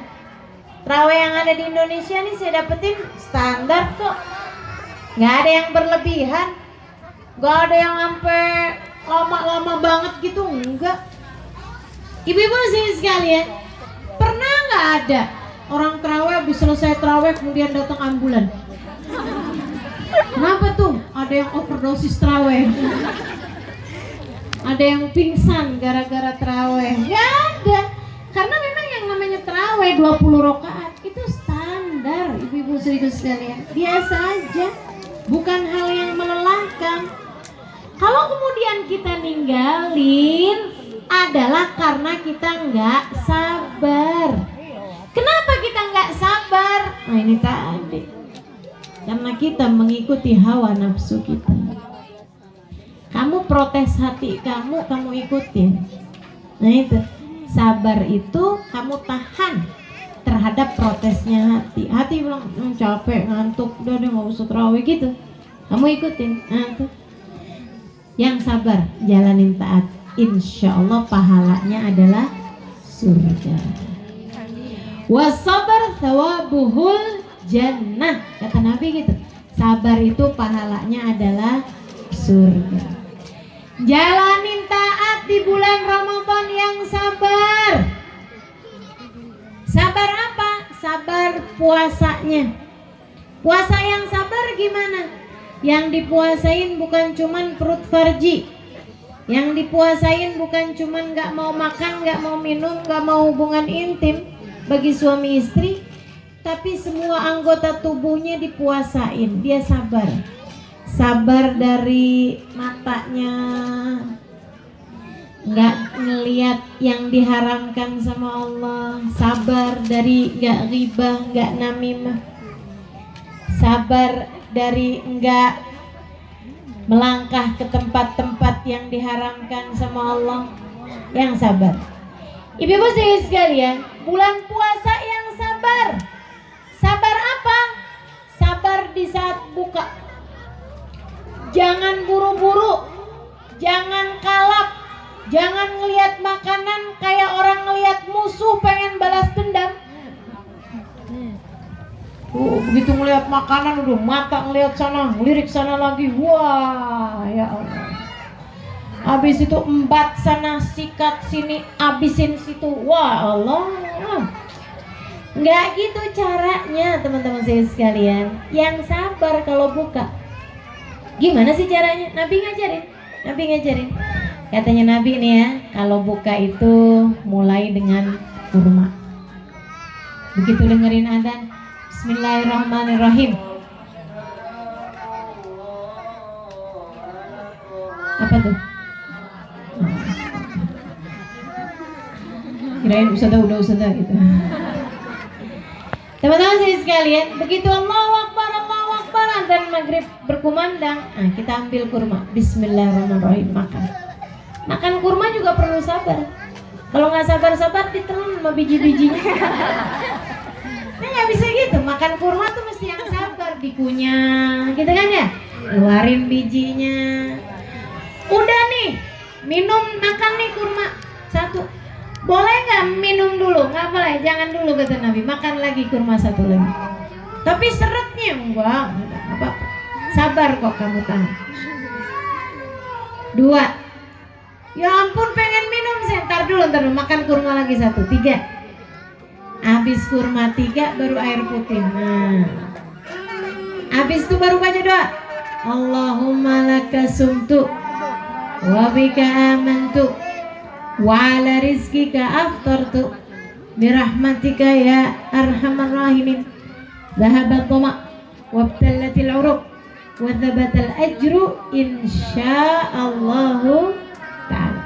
Terawih yang ada di Indonesia nih saya dapetin standar kok. Nggak ada yang berlebihan. Nggak ada yang sampai lama-lama banget gitu, enggak. Ibu-ibu sini sekalian, pernah nggak ada orang terawih habis selesai terawih kemudian datang ambulan? Kenapa tuh? Ada yang overdosis terawih, ada yang pingsan gara-gara terawih. Nggak ada, karena memang yang namanya terawih 20 rakaat itu standar, ibu-ibu sekalian, biasa aja, bukan hal yang melelahkan. Kalau kemudian kita ninggalin adalah karena kita nggak sabar. Kenapa kita nggak sabar? Nah ini tadi, karena kita mengikuti hawa nafsu kita. Kamu protes hati kamu ikutin. Nah itu, sabar itu kamu tahan terhadap protesnya hati. Hati bilang capek, ngantuk, udah deh nggak usah terawih gitu. Kamu ikutin. Nah itu, yang sabar jalanin taat, insya Allah pahalanya adalah surga. Wasabar thawabuhul jannah, kata Nabi gitu. Sabar itu pahalanya adalah surga. Jalanin taat di bulan Ramadan yang sabar. Sabar apa? Sabar puasanya. Puasa yang sabar gimana? Yang dipuasain bukan cuman perut farji. Yang dipuasain bukan cuman gak mau makan, gak mau minum, gak mau hubungan intim bagi suami istri, tapi semua anggota tubuhnya dipuasain. Dia sabar. Sabar dari matanya, gak ngeliat yang diharamkan sama Allah. Sabar dari gak ghibah, gak namimah. Sabar dari enggak melangkah ke tempat-tempat yang diharamkan sama Allah. Yang sabar. Ibu-ibu sekalian, bulan puasa yang sabar. Sabar apa? Sabar di saat buka. Jangan buru-buru, jangan kalap, jangan ngelihat makanan kayak orang ngelihat musuh pengen balas dendam. Begitu ngelihat makanan udah mata ngelihat sana, ngelirik sana lagi, wah ya Allah. Habis itu embat sana, sikat sini, abisin situ, wah Allah. Nggak gitu caranya teman-teman saya sekalian. Yang sabar kalau buka. Gimana sih caranya? Nabi ngajarin. Katanya Nabi nih ya, kalau buka itu mulai dengan kurma. Begitu dengerin adzan, Bismillahirrahmanirrahim. Apa tuh? Kirain udah gitu. Teman-teman sekalian, begitu Allahu Akbar dan maghrib berkumandang, nah kita ambil kurma. Bismillahirrahmanirrahim, makan kurma juga perlu sabar. Kalau nggak sabar ditelan sama biji-bijinya. Nah nggak bisa gitu, makan kurma tuh mesti yang sabar, dikunyah gitu kan ya, keluarin bijinya. Udah nih, minum makan nih kurma satu, boleh nggak dulu, nggak boleh, jangan dulu kata Nabi. Makan lagi kurma satu lagi. Tapi seretnya enggak apa-apa. Sabar kok kamu tahan. 2. Ya ampun pengen minum saya. Ntar dulu makan kurma lagi 1. 3. Habis kurma 3 baru air putih. Nah. Habis itu baru baca doa. Allahumma laka sumtu wa bika amantu wa ala rizkika aftartu birahmatika ya arhamar rahimin. Dhahabat dhama wabtallatil uruq wa thabatal ajru insyaallahu ta'ala.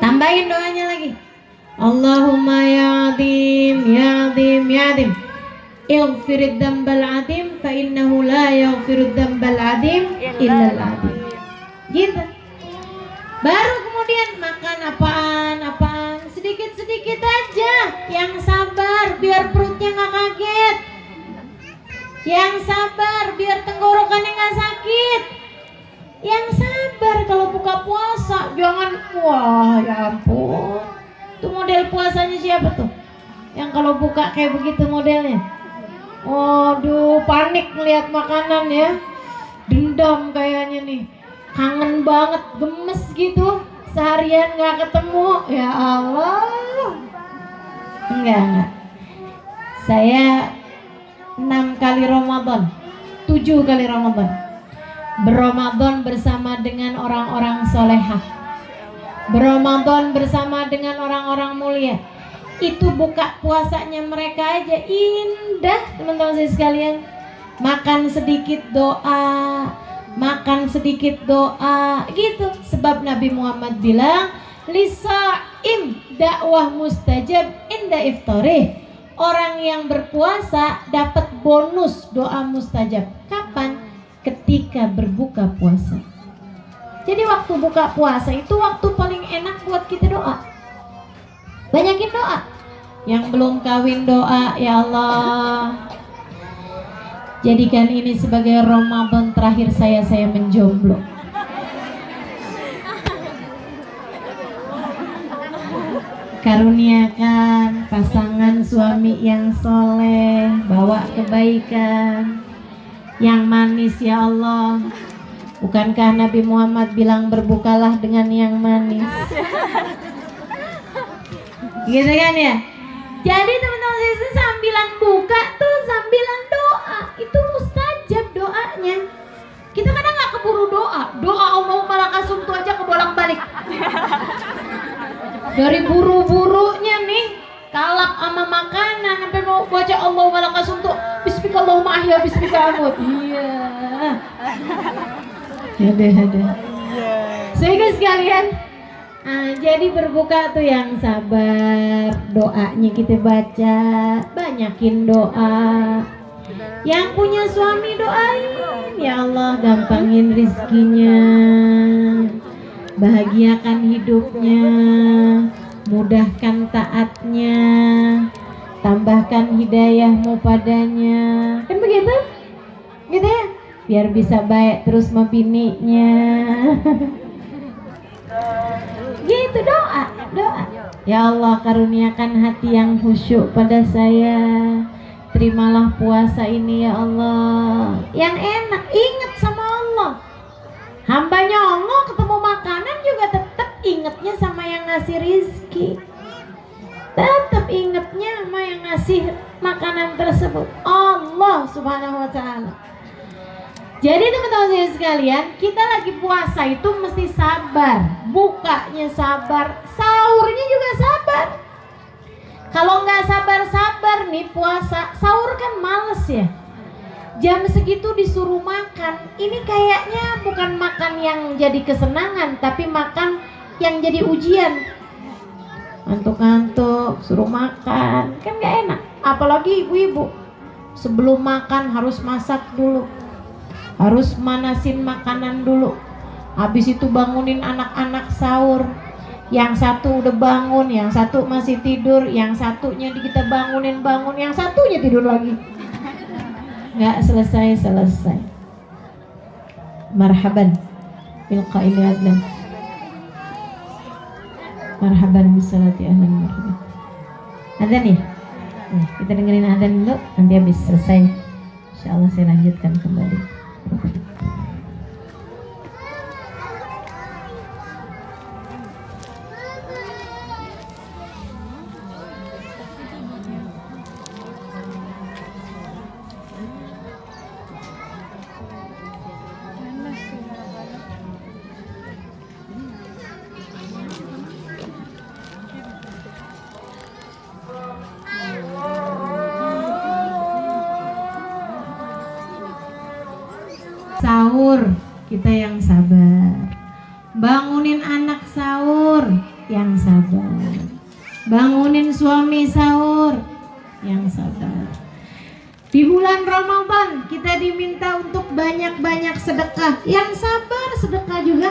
Tambahin doanya lagi. Allahumma ya azim ya azim ya azim ighfirid dambal adim fa innahu la yaghfirud dambal adim illa al adim. Gitu. Baru kemudian makan apaan sedikit-sedikit aja. Yang sabar biar perutnya nggak kaget. Yang sabar biar tenggorokannya nggak sakit. Yang sabar kalau buka puasa jangan wah ya ampun. Itu model puasanya siapa tuh? Yang kalau buka kayak begitu modelnya. Waduh, panik ngelihat makanan ya. Dendam kayaknya nih. Kangen banget, gemes gitu. Seharian gak ketemu. Ya Allah. Enggak. Saya 6 kali Ramadan, 7 kali Ramadan berRamadan bersama dengan orang-orang solehah, berRamadan bersama dengan orang-orang mulia. Itu buka puasanya mereka aja indah, teman-teman saya sekalian. Makan sedikit doa, makan sedikit doa gitu. Sebab Nabi Muhammad bilang lisaim dakwah mustajab inda iftarih. Orang yang berpuasa dapat bonus doa mustajab. Kapan? Ketika berbuka puasa. Jadi waktu buka puasa itu waktu paling enak buat kita doa. Banyakin doa. Yang belum kawin doa, ya Allah, jadikan ini sebagai Ramadan terakhir saya menjomblo. Karuniakan pasangan suami yang soleh, bawa kebaikan, yang manis ya Allah. Bukankah Nabi Muhammad bilang berbukalah dengan yang manis? Gitu kan ya. Jadi teman-teman saya sambilan buka tuh sambilan doa. Itu mustajab doanya. Kita kadang nggak keburu doa. Doa Allahumma lakasum tuh aja kebolak-balik. Dari buru-burunya nih kalap sama makanan sampai mau baca Allahumma lakasum tuh bismika Allahumma ahya bismika amut. Iya. Ada. Sehingga sekalian, jadi berbuka tuh yang sabar, doanya kita baca, banyakin doa. Yang punya suami doain, ya Allah gampangin rizkinya, bahagiakan hidupnya, mudahkan taatnya, tambahkan hidayahmu padanya. Kan begitu? Gitu ya? Biar bisa baik terus sama bininya. Gitu doa. Ya Allah karuniakan hati yang khusyuk pada saya. Terimalah puasa ini ya Allah. Yang enak, ingat sama Allah. Hamba nyongok ketemu makanan juga tetap ingatnya sama yang ngasih rizki. Tetap ingatnya sama yang ngasih makanan tersebut, Allah subhanahu wa ta'ala. Jadi teman-teman saya sekalian, kita lagi puasa itu mesti sabar. Bukanya sabar, sahurnya juga sabar. Kalau nggak sabar-sabar nih puasa, sahur kan males ya. Jam segitu disuruh makan, ini kayaknya bukan makan yang jadi kesenangan, tapi makan yang jadi ujian. Ngantuk-ngantuk, suruh makan, kan nggak enak. Apalagi ibu-ibu, sebelum makan harus masak dulu, harus manasin makanan dulu. Habis itu bangunin anak-anak sahur. Yang satu udah bangun, yang satu masih tidur, yang satunya kita bangun, yang satunya tidur lagi. Nggak selesai. Marhaban bil qaili adlan. Marhaban bisalati ahlan marhaban. Adzan ya? Kita dengerin adzan dulu, nanti habis selesai insya Allah saya lanjutkan kembali. Sahur kita yang sabar, bangunin anak sahur yang sabar, bangunin suami sahur yang sabar. Di bulan Ramadan kita diminta untuk banyak-banyak sedekah, yang sabar sedekah juga,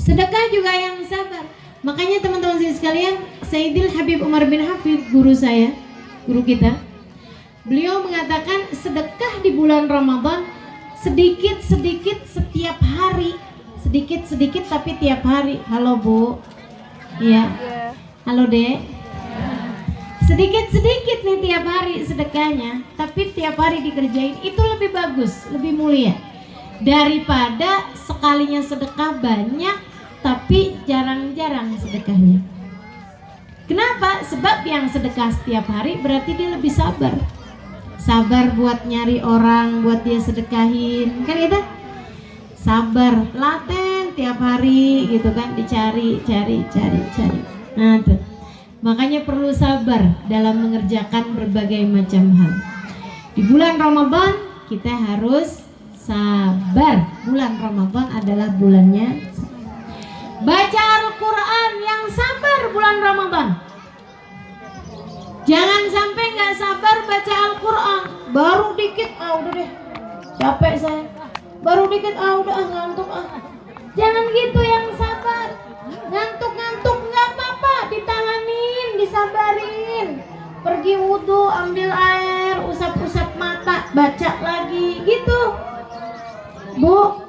sedekah juga yang sabar. Makanya teman-teman sekalian, Sayyidil Habib Umar bin Hafid, guru saya, guru kita, beliau mengatakan sedekah di bulan Ramadan sedikit-sedikit setiap hari, sedikit-sedikit tapi tiap hari. Halo Bu, iya, halo Dek. Sedikit-sedikit nih tiap hari sedekahnya, tapi tiap hari dikerjain, itu lebih bagus, lebih mulia daripada sekalinya sedekah banyak tapi jarang-jarang sedekahnya. Kenapa? Sebab yang sedekah setiap hari berarti dia lebih sabar. Sabar buat nyari orang, buat dia sedekahin, kan gitu? Sabar, laten tiap hari gitu kan, dicari. Nah tuh, makanya perlu sabar dalam mengerjakan berbagai macam hal. Di bulan Ramadan kita harus sabar. Bulan Ramadan adalah bulannya. Baca Al-Quran yang sabar bulan Ramadan. Jangan sampai nggak sabar baca Al-Quran, baru dikit udah deh capek saya, baru dikit udah ngantuk Jangan gitu, yang sabar. Ngantuk-ngantuk nggak apa-apa, ditahanin, disabarin. Pergi wudhu, ambil air, usap-usap mata, baca lagi gitu. Bu,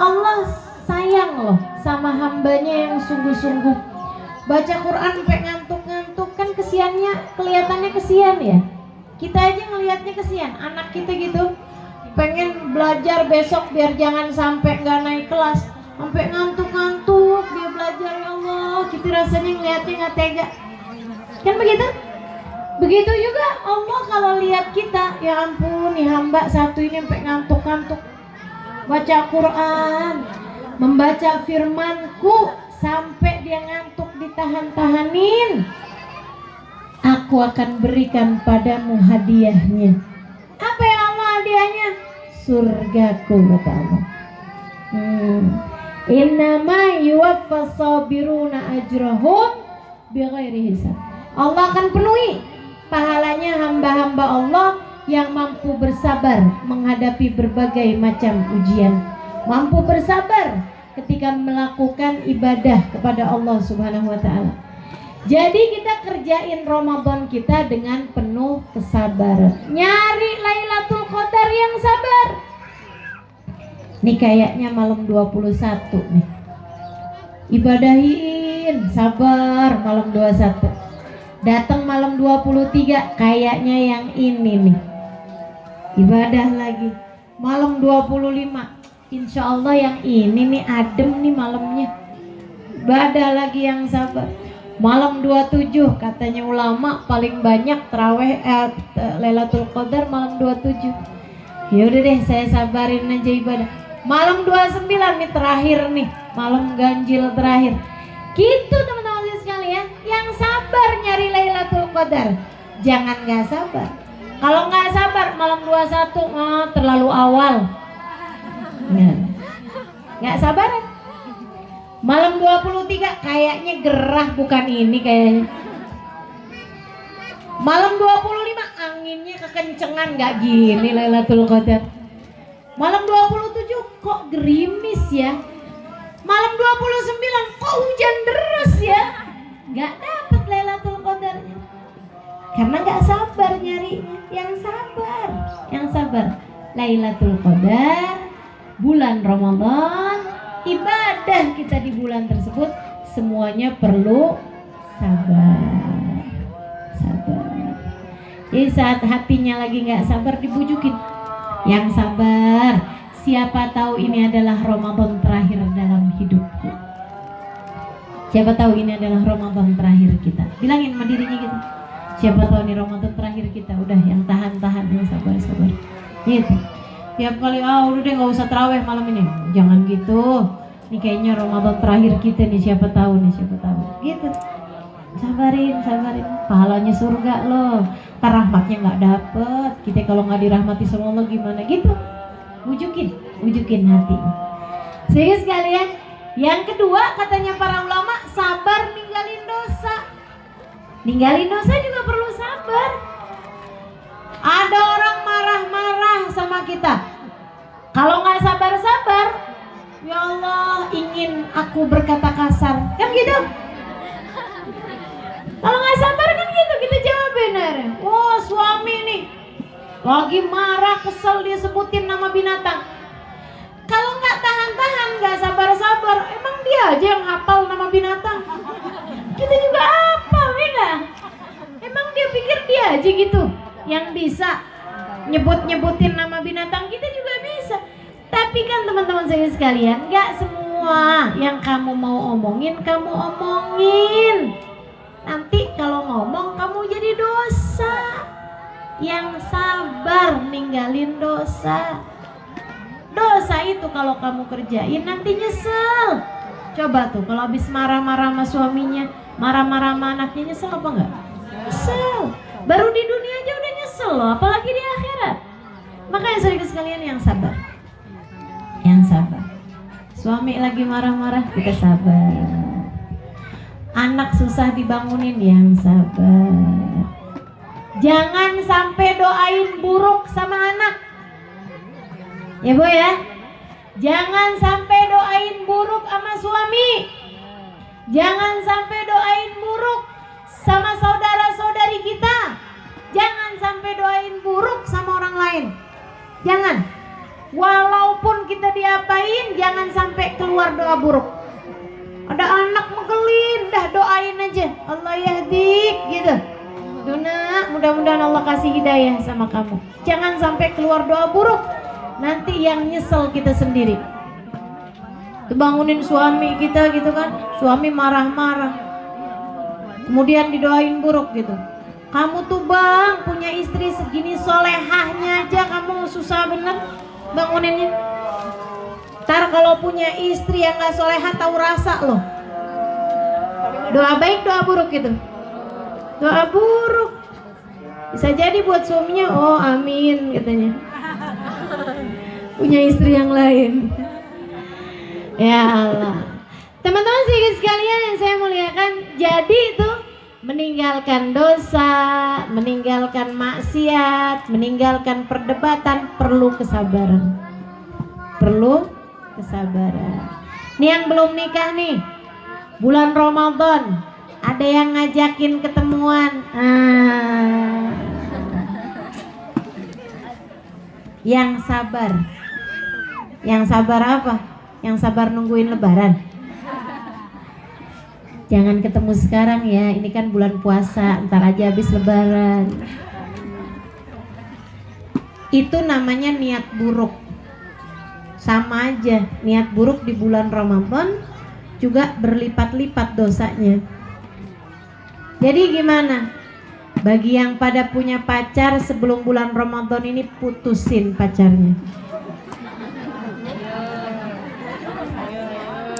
Allah sayang loh sama hambanya yang sungguh-sungguh. Baca Quran sampai ngantuk-ngantuk, kan kesiannya, kelihatannya kesian ya. Kita aja ngelihatnya kesian, anak kita gitu pengen belajar besok biar jangan sampai nggak naik kelas, sampai ngantuk-ngantuk dia belajar. Ya Allah, kita rasanya ngelihatnya nggak tega, kan begitu? Begitu juga Allah kalau lihat kita, ya ampun nih hamba satu ini sampai ngantuk-ngantuk baca Quran, membaca firman-Ku sampai dia ngantuk ditahan-tahanin, aku akan berikan padamu hadiahnya. Apa ya Allah hadiahnya? Surgaku, kata Allah. Innama yuwaffas sabiruna ajrahum bighairi hisab. Allah akan penuhi pahalanya hamba-hamba Allah yang mampu bersabar menghadapi berbagai macam ujian, mampu bersabar ketika melakukan ibadah kepada Allah Subhanahu wa taala. Jadi kita kerjain Ramadan kita dengan penuh kesabaran. Nyari Lailatul Qadar yang sabar. Nih kayaknya malam 21 nih. Ibadahin, sabar malam 21. Datang malam 23 kayaknya yang ini nih. Ibadah lagi. Malam 25 insya Allah yang ini nih adem nih malamnya. Ibadah lagi yang sabar. Malam 27 katanya ulama paling banyak tarawih Lailatul Qadar malam 27. Ya udah deh, saya sabarin aja ibadah. Malam 29 nih terakhir nih, malam ganjil terakhir. Gitu teman-teman sekalian, yang sabar nyari Lailatul Qadar. Jangan nggak sabar. Kalau nggak sabar malam 21 terlalu awal. Nggak sabaran. Malam 23 kayaknya gerah, bukan ini kayaknya. Malam 25 anginnya kekencengan, nggak gini Lailatul Qadar. Malam 27 kok gerimis ya. Malam 29 kok hujan deras ya. Nggak dapat Lailatul Qadarnya. Karena nggak sabar nyarinya. Yang sabar, yang sabar. Lailatul Qadar, bulan Ramadan, ibadah kita di bulan tersebut semuanya perlu sabar. Sabar. Jadi saat hatinya lagi nggak sabar, dibujukin. Yang sabar, siapa tahu ini adalah Ramadan terakhir dalam hidupku. Siapa tahu ini adalah Ramadan terakhir kita. Bilangin sama dirinya gitu. Siapa tahu ini Ramadan terakhir kita. Udah, yang tahan-tahan, yang sabar-sabar. Gitu. Tiap kali, udah deh nggak usah taraweh malam ini. Jangan gitu. Ini kayaknya Ramadan terakhir kita nih, siapa tahu nih, siapa tahu. Gitu. Sabarin. Pahalanya surga loh. Ntar rahmatnya nggak dapet. Kita kalau nggak dirahmati sama Allah gimana? Gitu. Bujukin hati. Sehingga sekalian, yang kedua katanya para ulama, sabar ninggalin dosa. Ninggalin dosa juga perlu sabar. Ada orang marah-marah sama kita. Kalau nggak sabar-sabar, ya Allah ingin aku berkata kasar, kan gitu. Kalau nggak sabar kan gitu, kita jawab benar. Oh, suami nih lagi marah, kesel, dia sebutin nama binatang. Kalau nggak tahan-tahan, nggak sabar-sabar, emang dia aja yang hafal nama binatang. Kita juga hafal, ya. Emang dia pikir dia aja gitu yang bisa nyebut-nyebutin nama binatang, kita juga bisa. Tapi kan teman-teman saya sekalian, nggak semua yang kamu mau omongin, kamu omongin. Nanti kalau ngomong kamu jadi dosa. Yang sabar ninggalin dosa. Dosa itu kalau kamu kerjain nanti nyesel. Coba tuh kalau habis marah-marah sama suaminya, marah-marah sama anaknya, nyesel apa enggak? Nyesel. Baru di dunia aja udah nyesel loh, apalagi di akhirat. Makanya saudara sekalian, yang sabar. Yang sabar. Suami lagi marah-marah, kita sabar. Anak susah dibangunin, yang sabar. Jangan sampai doain buruk sama anak. Ya Bu ya. Jangan sampai doain buruk sama suami. Jangan sampai doain buruk sama saudara-saudari kita. Jangan sampai doain buruk sama orang lain. Jangan. Walaupun kita diapain, jangan sampai keluar doa buruk. Ada anak megelin, dah doain aja. Allah yahdik gitu. Duna, mudah-mudahan Allah kasih hidayah sama kamu. Jangan sampai keluar doa buruk. Nanti yang nyesel kita sendiri. Bangunin suami kita gitu kan, suami marah-marah, kemudian didoain buruk gitu. Kamu tuh bang punya istri segini solehahnya aja kamu susah bener banguninnya. Ntar kalau punya istri yang gak solehah tahu rasa loh. Doa baik, doa buruk gitu. Doa buruk bisa jadi buat suaminya, oh amin katanya, punya istri yang lain. Ya Allah. Teman-teman sekalian yang saya muliakan, jadi itu meninggalkan dosa, meninggalkan maksiat, meninggalkan perdebatan perlu kesabaran. Perlu kesabaran. Nih yang belum nikah nih, bulan Ramadan, ada yang ngajakin ketemuan. Yang sabar. Yang sabar apa? Yang sabar nungguin lebaran. Jangan ketemu sekarang ya, ini kan bulan puasa, ntar aja habis lebaran. Itu namanya niat buruk. Sama aja, niat buruk di bulan Ramadan juga berlipat-lipat dosanya. Jadi gimana? Bagi yang pada punya pacar sebelum bulan Ramadan ini, putusin pacarnya.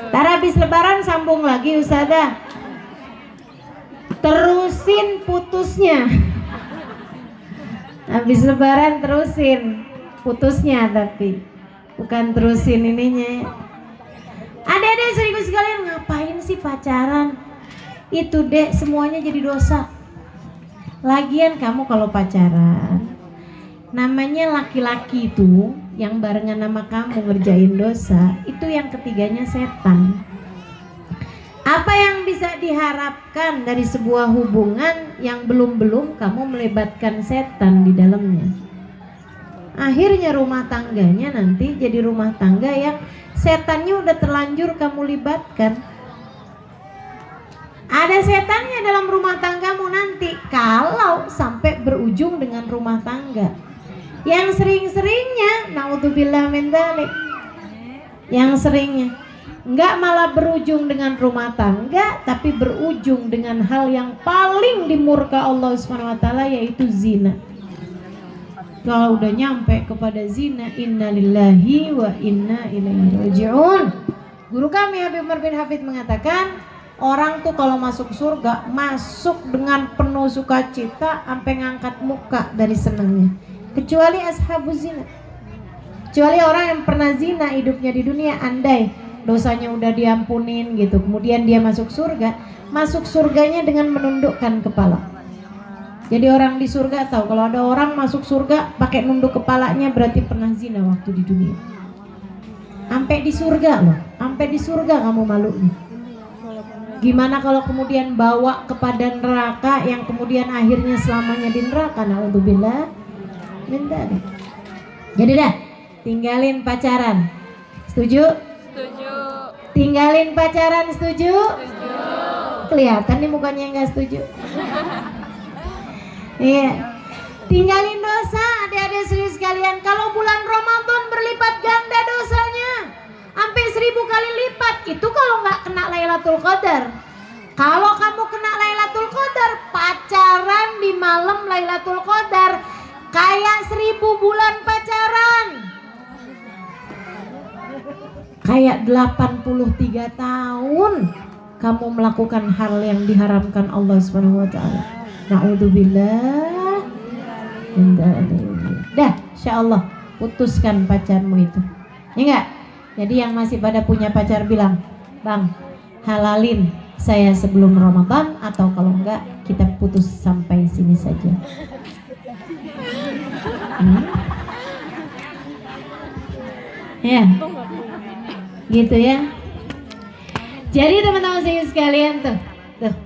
Ntar habis lebaran sambung lagi Ustazah. Terusin putusnya. Habis lebaran terusin putusnya, tapi bukan terusin ininya. Adik-adik seribu sekalian, ngapain sih pacaran? Itu dek semuanya jadi dosa. Lagian kamu kalau pacaran, namanya laki-laki itu yang barengan sama kamu ngerjain dosa, itu yang ketiganya setan. Apa yang bisa diharapkan dari sebuah hubungan yang belum-belum kamu melibatkan setan di dalamnya? Akhirnya rumah tangganya nanti jadi rumah tangga yang setannya udah terlanjur kamu libatkan. Ada setannya dalam rumah tanggamu nanti kalau sampai berujung dengan rumah tangga. Yang sering-seringnya, naudzubillah min dzalik. Yang seringnya enggak malah berujung dengan rumah tangga, tapi berujung dengan hal yang paling dimurka Allah Subhanahu wa taala, yaitu zina. Kalau udah nyampe kepada zina, innalillahi wa inna ilaihi raji'un. Guru kami Habib Umar bin Hafid mengatakan, orang tuh kalau masuk surga masuk dengan penuh sukacita sampai ngangkat muka dari senangnya. Kecuali ashabuz zina. Kecuali orang yang pernah zina hidupnya di dunia, andai dosanya udah diampunin gitu, kemudian dia masuk surga, masuk surganya dengan menundukkan kepala. Jadi orang di surga tahu kalau ada orang masuk surga pakai nunduk kepalanya berarti pernah zina waktu di dunia. Sampai di surga loh, sampai di surga kamu malunya. Gimana kalau kemudian bawa kepada neraka yang kemudian akhirnya selamanya di neraka, naudzubillah min dzalik. Jadi dah, tinggalin pacaran. Setuju? Setuju. Tinggalin pacaran, setuju? Setuju. Kelihatan nih mukanya yang gak setuju. Iya. Tinggalin dosa, adik-adik serius sekalian. Kalau bulan Ramadan berlipat ganda dosanya, sampai 1000 kali lipat. Itu kalau nggak kena Lailatul Qadar. Kalau kamu kena Lailatul Qadar, pacaran di malam Lailatul Qadar kayak 1000 bulan pacaran. Kayak 83 tahun kamu melakukan hal yang diharamkan Allah Subhanahu wa taala. Naudzubillah. Dah, insyaallah putuskan pacarmu itu. Ya enggak? Jadi yang masih pada punya pacar bilang, "Bang, halalin saya sebelum Ramadan, atau kalau enggak kita putus sampai sini saja." Ya. Gitu ya. Jadi teman-teman sekalian tuh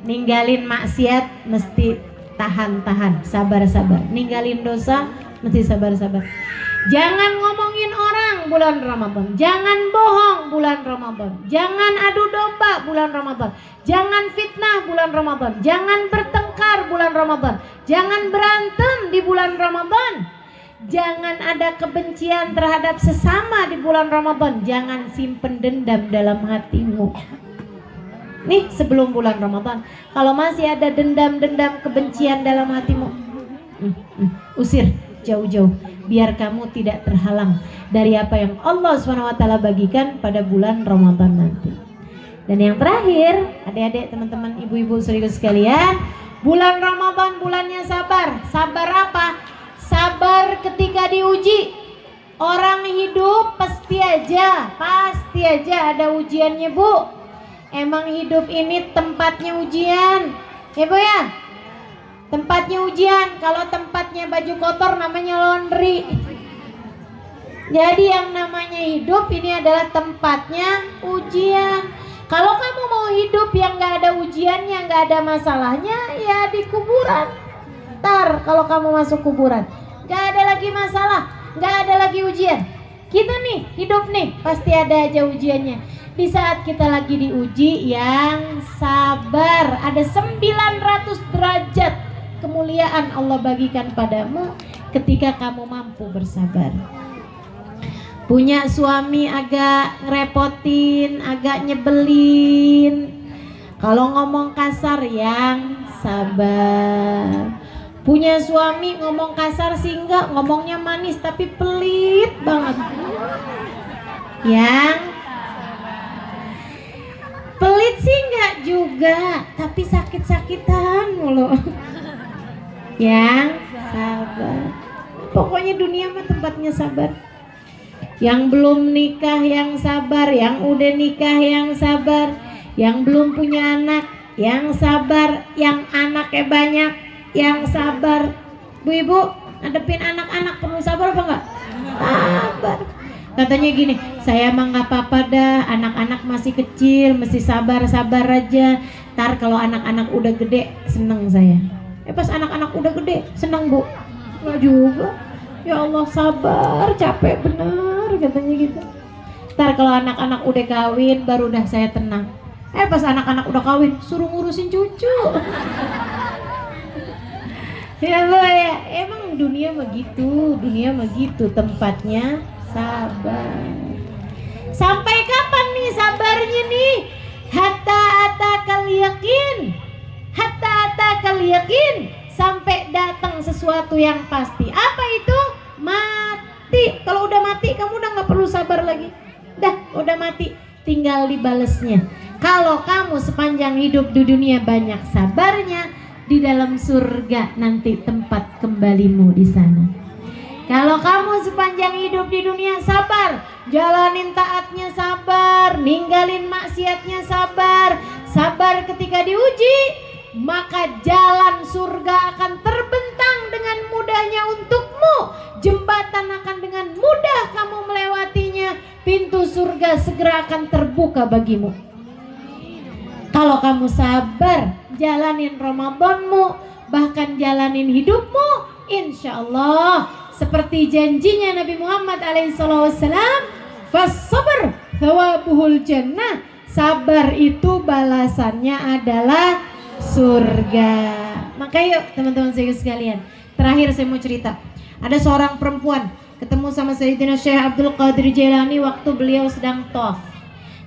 ninggalin maksiat mesti tahan-tahan, sabar-sabar. Ninggalin dosa mesti sabar-sabar. Jangan ngomongin orang bulan Ramadan. Jangan bohong bulan Ramadan. Jangan adu domba bulan Ramadan. Jangan fitnah bulan Ramadan. Jangan bertengkar bulan Ramadan. Jangan berantem di bulan Ramadan. Jangan ada kebencian terhadap sesama di bulan Ramadan. Jangan simpen dendam dalam hatimu. Nih sebelum bulan Ramadan, kalau masih ada dendam-dendam kebencian dalam hatimu, usir jauh-jauh, biar kamu tidak terhalang dari apa yang Allah SWT bagikan pada bulan Ramadan nanti. Dan yang terakhir, adik-adik, teman-teman, ibu-ibu, saudara sekalian, bulan Ramadan bulannya sabar. Sabar apa? Sabar ketika diuji. Orang hidup pasti aja ada ujiannya, Bu. Emang hidup ini tempatnya ujian, ya Bu ya? Tempatnya ujian. Kalau tempatnya baju kotor namanya laundry. Jadi yang namanya hidup ini adalah tempatnya ujian. Kalau kamu mau hidup yang gak ada ujiannya, gak ada masalahnya, ya di kuburan. Ntar kalau kamu masuk kuburan, gak ada lagi masalah, gak ada lagi ujian. Kita nih hidup nih pasti ada aja ujiannya. Di saat kita lagi diuji, yang sabar, ada 900 derajat kemuliaan Allah bagikan padamu ketika kamu mampu bersabar. Punya suami agak ngerepotin, agak nyebelin, kalau ngomong kasar yang sabar. Punya suami ngomong kasar sih enggak, ngomongnya manis tapi pelit banget, yang pelit sih enggak juga, tapi sakit-sakitan mulu. Yang sabar. Pokoknya dunia mah tempatnya sabar. Yang belum nikah yang sabar, yang udah nikah yang sabar, yang belum punya anak yang sabar, yang anaknya banyak yang sabar. Bu ibu, ngadepin anak-anak perlu sabar apa enggak? Sabar. Katanya gini, saya emang nggak apa-apa dah, anak-anak masih kecil, mesti sabar-sabar aja. Ntar kalau anak-anak udah gede, seneng saya. Pas anak-anak udah gede, seneng Bu? Nggak juga. Ya Allah, sabar, capek bener, katanya gitu. Ntar kalau anak-anak udah kawin, baru dah saya tenang. Pas anak-anak udah kawin suruh ngurusin cucu. Ya Boy, ya. Emang dunia begitu tempatnya sabar. Sampai kapan nih sabarnya nih? Hatta atakal yakin, sampai datang sesuatu yang pasti. Apa itu? Mati. Kalau udah mati kamu udah nggak perlu sabar lagi. Udah mati, tinggal dibalesnya. Kalau kamu sepanjang hidup di dunia banyak sabarnya, di dalam surga nanti tempat kembalimu di sana. Kalau kamu sepanjang hidup di dunia sabar, jalanin taatnya sabar, ninggalin maksiatnya sabar, sabar ketika diuji, maka jalan surga akan terbentang dengan mudahnya untukmu. Jembatan akan dengan mudah kamu melewatinya. Pintu surga segera akan terbuka bagimu. Kalau kamu sabar, jalanin Ramadanmu, bahkan jalanin hidupmu, insya Allah seperti janjinya Nabi Muhammad alaihissalam, fassabar thawabuhul jannah, sabar itu balasannya adalah surga. Maka yuk teman-teman sekalian, terakhir saya mau cerita. Ada seorang perempuan ketemu sama Sayyidina Syekh Abdul Qadir Jailani waktu beliau sedang tawaf.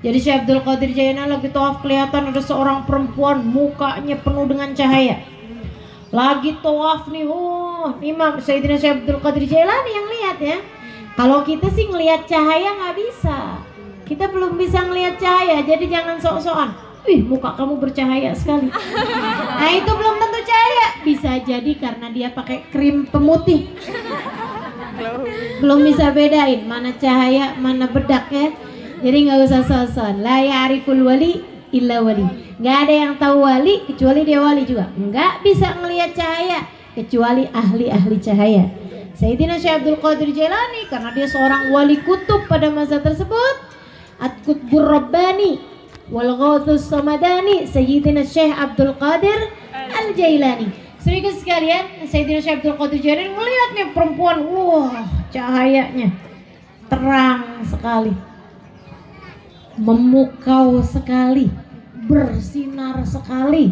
Jadi Syekh Abdul Qadir Jailani lagi tawaf, kelihatan ada seorang perempuan mukanya penuh dengan cahaya. Lagi tawaf nih, Imam Sayyidina Syekh Abdul Qadir Jailani yang lihat ya. Kalau kita sih ngelihat cahaya nggak bisa. Kita belum bisa ngelihat cahaya, jadi jangan sok-sokan. Muka kamu bercahaya sekali. Nah itu belum tentu cahaya. Bisa jadi karena dia pakai krim pemutih. Belum bisa bedain mana cahaya, mana bedak ya. Jadi nggak usah sok-sokan. La ya'riful wali illa wali. Nggak ada yang tahu wali kecuali dia wali juga. Nggak bisa ngelihat cahaya kecuali ahli-ahli cahaya. Sayyidina Syekh Abdul Qadir Jailani karena dia seorang wali kutub pada masa tersebut, At-Qutbur Rabbani wal Ghauthus Samadani, Sayyidina Syekh Abdul Qadir Al-Jailani. Saudara sekalian, Sayyidina Syekh Abdul Qadir Jailani melihat nih perempuan, cahayanya terang sekali, memukau sekali, bersinar sekali,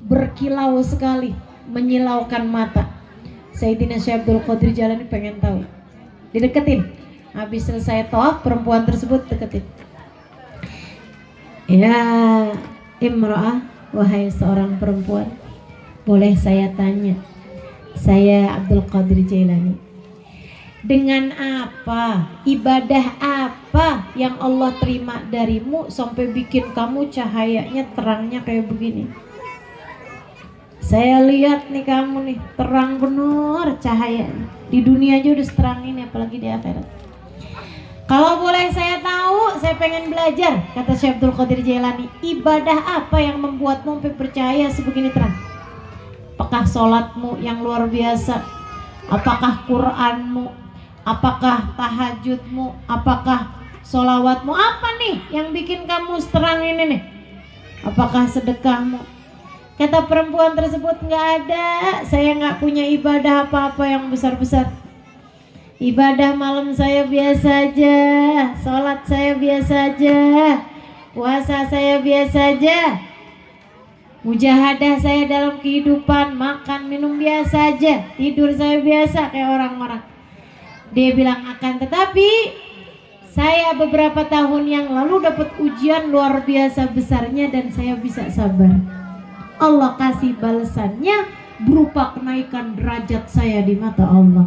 berkilau sekali, menyilaukan mata. Sayyidina Syekh Abdul Qadir Jailani pengen tahu, dideketin. Habis selesai tawaf, perempuan tersebut deketin. Ya imra'ah, wahai seorang perempuan, boleh saya tanya, saya Abdul Qadir Jailani, dengan apa, ibadah apa yang Allah terima darimu sampai bikin kamu cahayanya terangnya kayak begini? Saya lihat nih kamu nih terang bener cahayanya. Di dunia aja udah seterang ini, apalagi di akhirat. Kalau boleh saya tahu, saya pengen belajar, kata Syekh Abdul Qadir Jailani, ibadah apa yang membuatmu sampai percaya sebegini terang? Apakah sholatmu yang luar biasa? Apakah Quranmu? Apakah tahajudmu? Apakah sholawatmu? Apa nih yang bikin kamu seterang ini nih? Apakah sedekahmu? Kata perempuan tersebut, nggak ada, saya nggak punya ibadah apa-apa yang besar-besar. Ibadah malam saya biasa aja, sholat saya biasa aja, puasa saya biasa aja, mujahadah saya dalam kehidupan, makan minum biasa aja, tidur saya biasa kayak orang-orang. Dia bilang, akan tetapi saya beberapa tahun yang lalu dapat ujian luar biasa besarnya dan saya bisa sabar. Allah kasih balasannya berupa kenaikan derajat saya di mata Allah.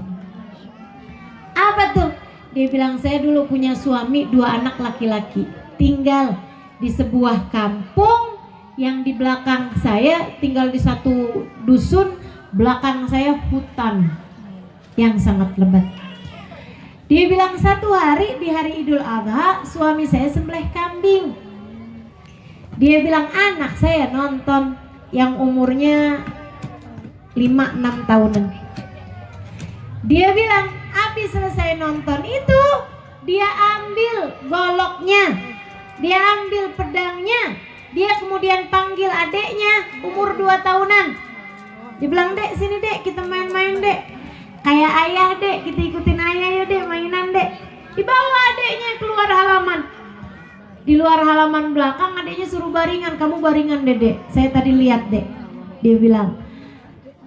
Apa tuh? Dia bilang, saya dulu punya suami 2 anak laki-laki, tinggal di sebuah kampung yang di belakang saya, tinggal di satu dusun, belakang saya hutan yang sangat lebat. Dia bilang, satu hari di hari Idul Adha suami saya sembelih kambing. Dia bilang, anak saya nonton yang umurnya 5-6 tahunan. Dia bilang, habis selesai nonton itu, dia ambil goloknya, dia ambil pedangnya, dia kemudian panggil adeknya umur 2 tahunan. Dia bilang, dek sini dek, kita main-main dek, kayak ayah dek, kita ikutin ayah ya dek, mainan dek. Dibawa adeknya keluar halaman. Di luar halaman belakang adiknya suruh baringan. Kamu baringan Dede, saya tadi lihat dek. Dia bilang,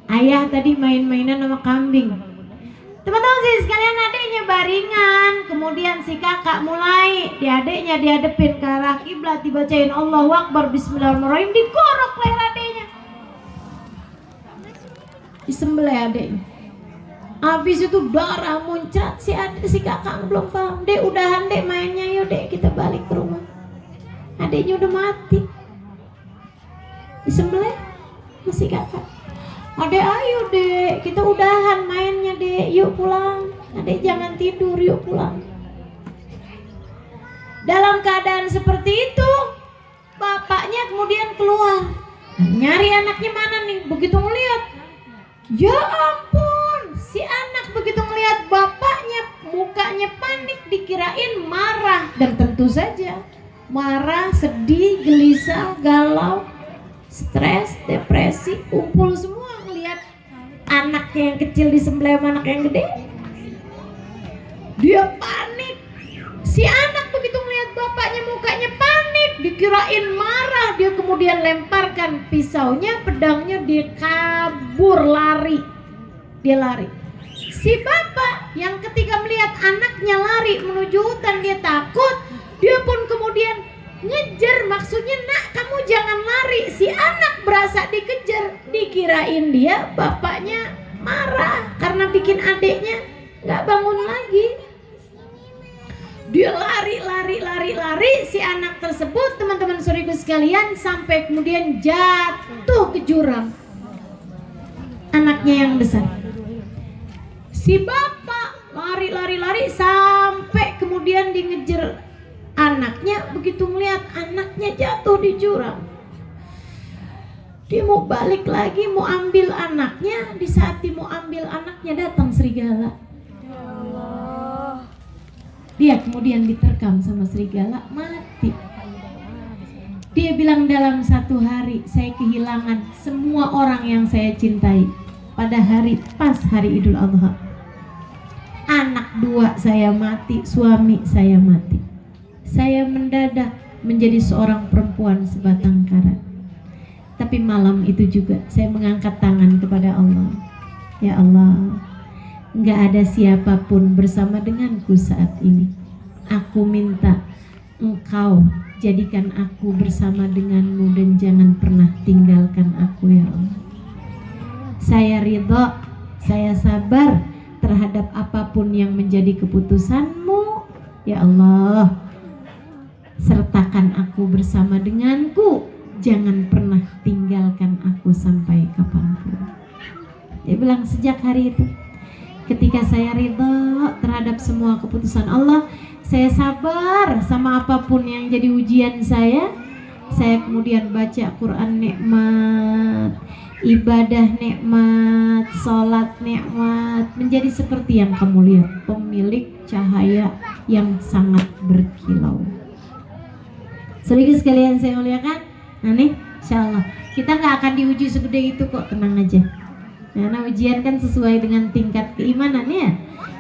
ayah tadi main-mainan sama kambing. Teman-teman sih sekalian, adiknya baringan. Kemudian si kakak mulai, di adiknya dihadepin ke arah kiblat, dibacain Allahu Akbar, Bismillahirrahmanirrahim, digorok leher adiknya, disembelih adiknya. Habis itu darah muncrat, si kakak belum paham. Dek udahan dek mainnya, yuk dek kita balik ke rumah. Adiknya udah mati, disembelih masih kakak. Adek ayo dek, kita udahan mainnya dek, yuk pulang. Adek jangan tidur, yuk pulang. Dalam keadaan seperti itu, bapaknya kemudian keluar, nyari anaknya mana nih. Begitu ngeliat, ya ampun, si anak begitu ngeliat bapaknya mukanya panik, dikirain marah. Dan tentu saja marah, sedih, gelisah, galau, stres, depresi, kumpul semua ngelihat anaknya yang kecil disembelih sama anak yang gede. Dia panik. Si anak begitu ngelihat bapaknya mukanya panik, dikirain marah. Dia kemudian lemparkan pisaunya, pedangnya, dia kabur, lari. Dia lari. Si bapak yang ketika melihat anaknya lari menuju hutan, dia takut. Dia pun kemudian ngejar, maksudnya nak kamu jangan lari. Si anak berasa dikejar, dikirain dia bapaknya marah karena bikin adiknya gak bangun lagi. Dia lari, si anak tersebut teman-teman suriku sekalian sampai kemudian jatuh ke jurang. Anaknya yang besar. Si bapak lari sampai kemudian di ngejar anaknya. Begitu melihat anaknya jatuh di jurang, dia mau balik lagi, mau ambil anaknya. Di saat dia mau ambil anaknya, datang serigala. Dia kemudian diterkam sama serigala, mati. Dia bilang dalam satu hari saya kehilangan semua orang yang saya cintai. Pada hari pas hari Idul Adha, anak dua saya mati, suami saya mati. Saya mendadak menjadi seorang perempuan sebatang kara. Tapi malam itu juga saya mengangkat tangan kepada Allah. Ya Allah, enggak ada siapapun bersama denganku saat ini. Aku minta Engkau jadikan aku bersama denganmu dan jangan pernah tinggalkan aku ya Allah. Saya ridho, saya sabar terhadap apapun yang menjadi keputusanmu ya Allah. Sertakan aku bersama denganku, jangan pernah tinggalkan aku sampai kapanpun. Dia bilang sejak hari itu, ketika saya ridho terhadap semua keputusan Allah, saya sabar sama apapun yang jadi ujian saya kemudian baca Quran nikmat, ibadah nikmat, sholat nikmat, menjadi seperti yang kamu lihat, pemilik cahaya yang sangat berkilau. Saudara sekalian saya muliakan, nah nih insyaallah kita nggak akan diuji segede itu kok, tenang aja. Karena ujian kan sesuai dengan tingkat keimanan ya.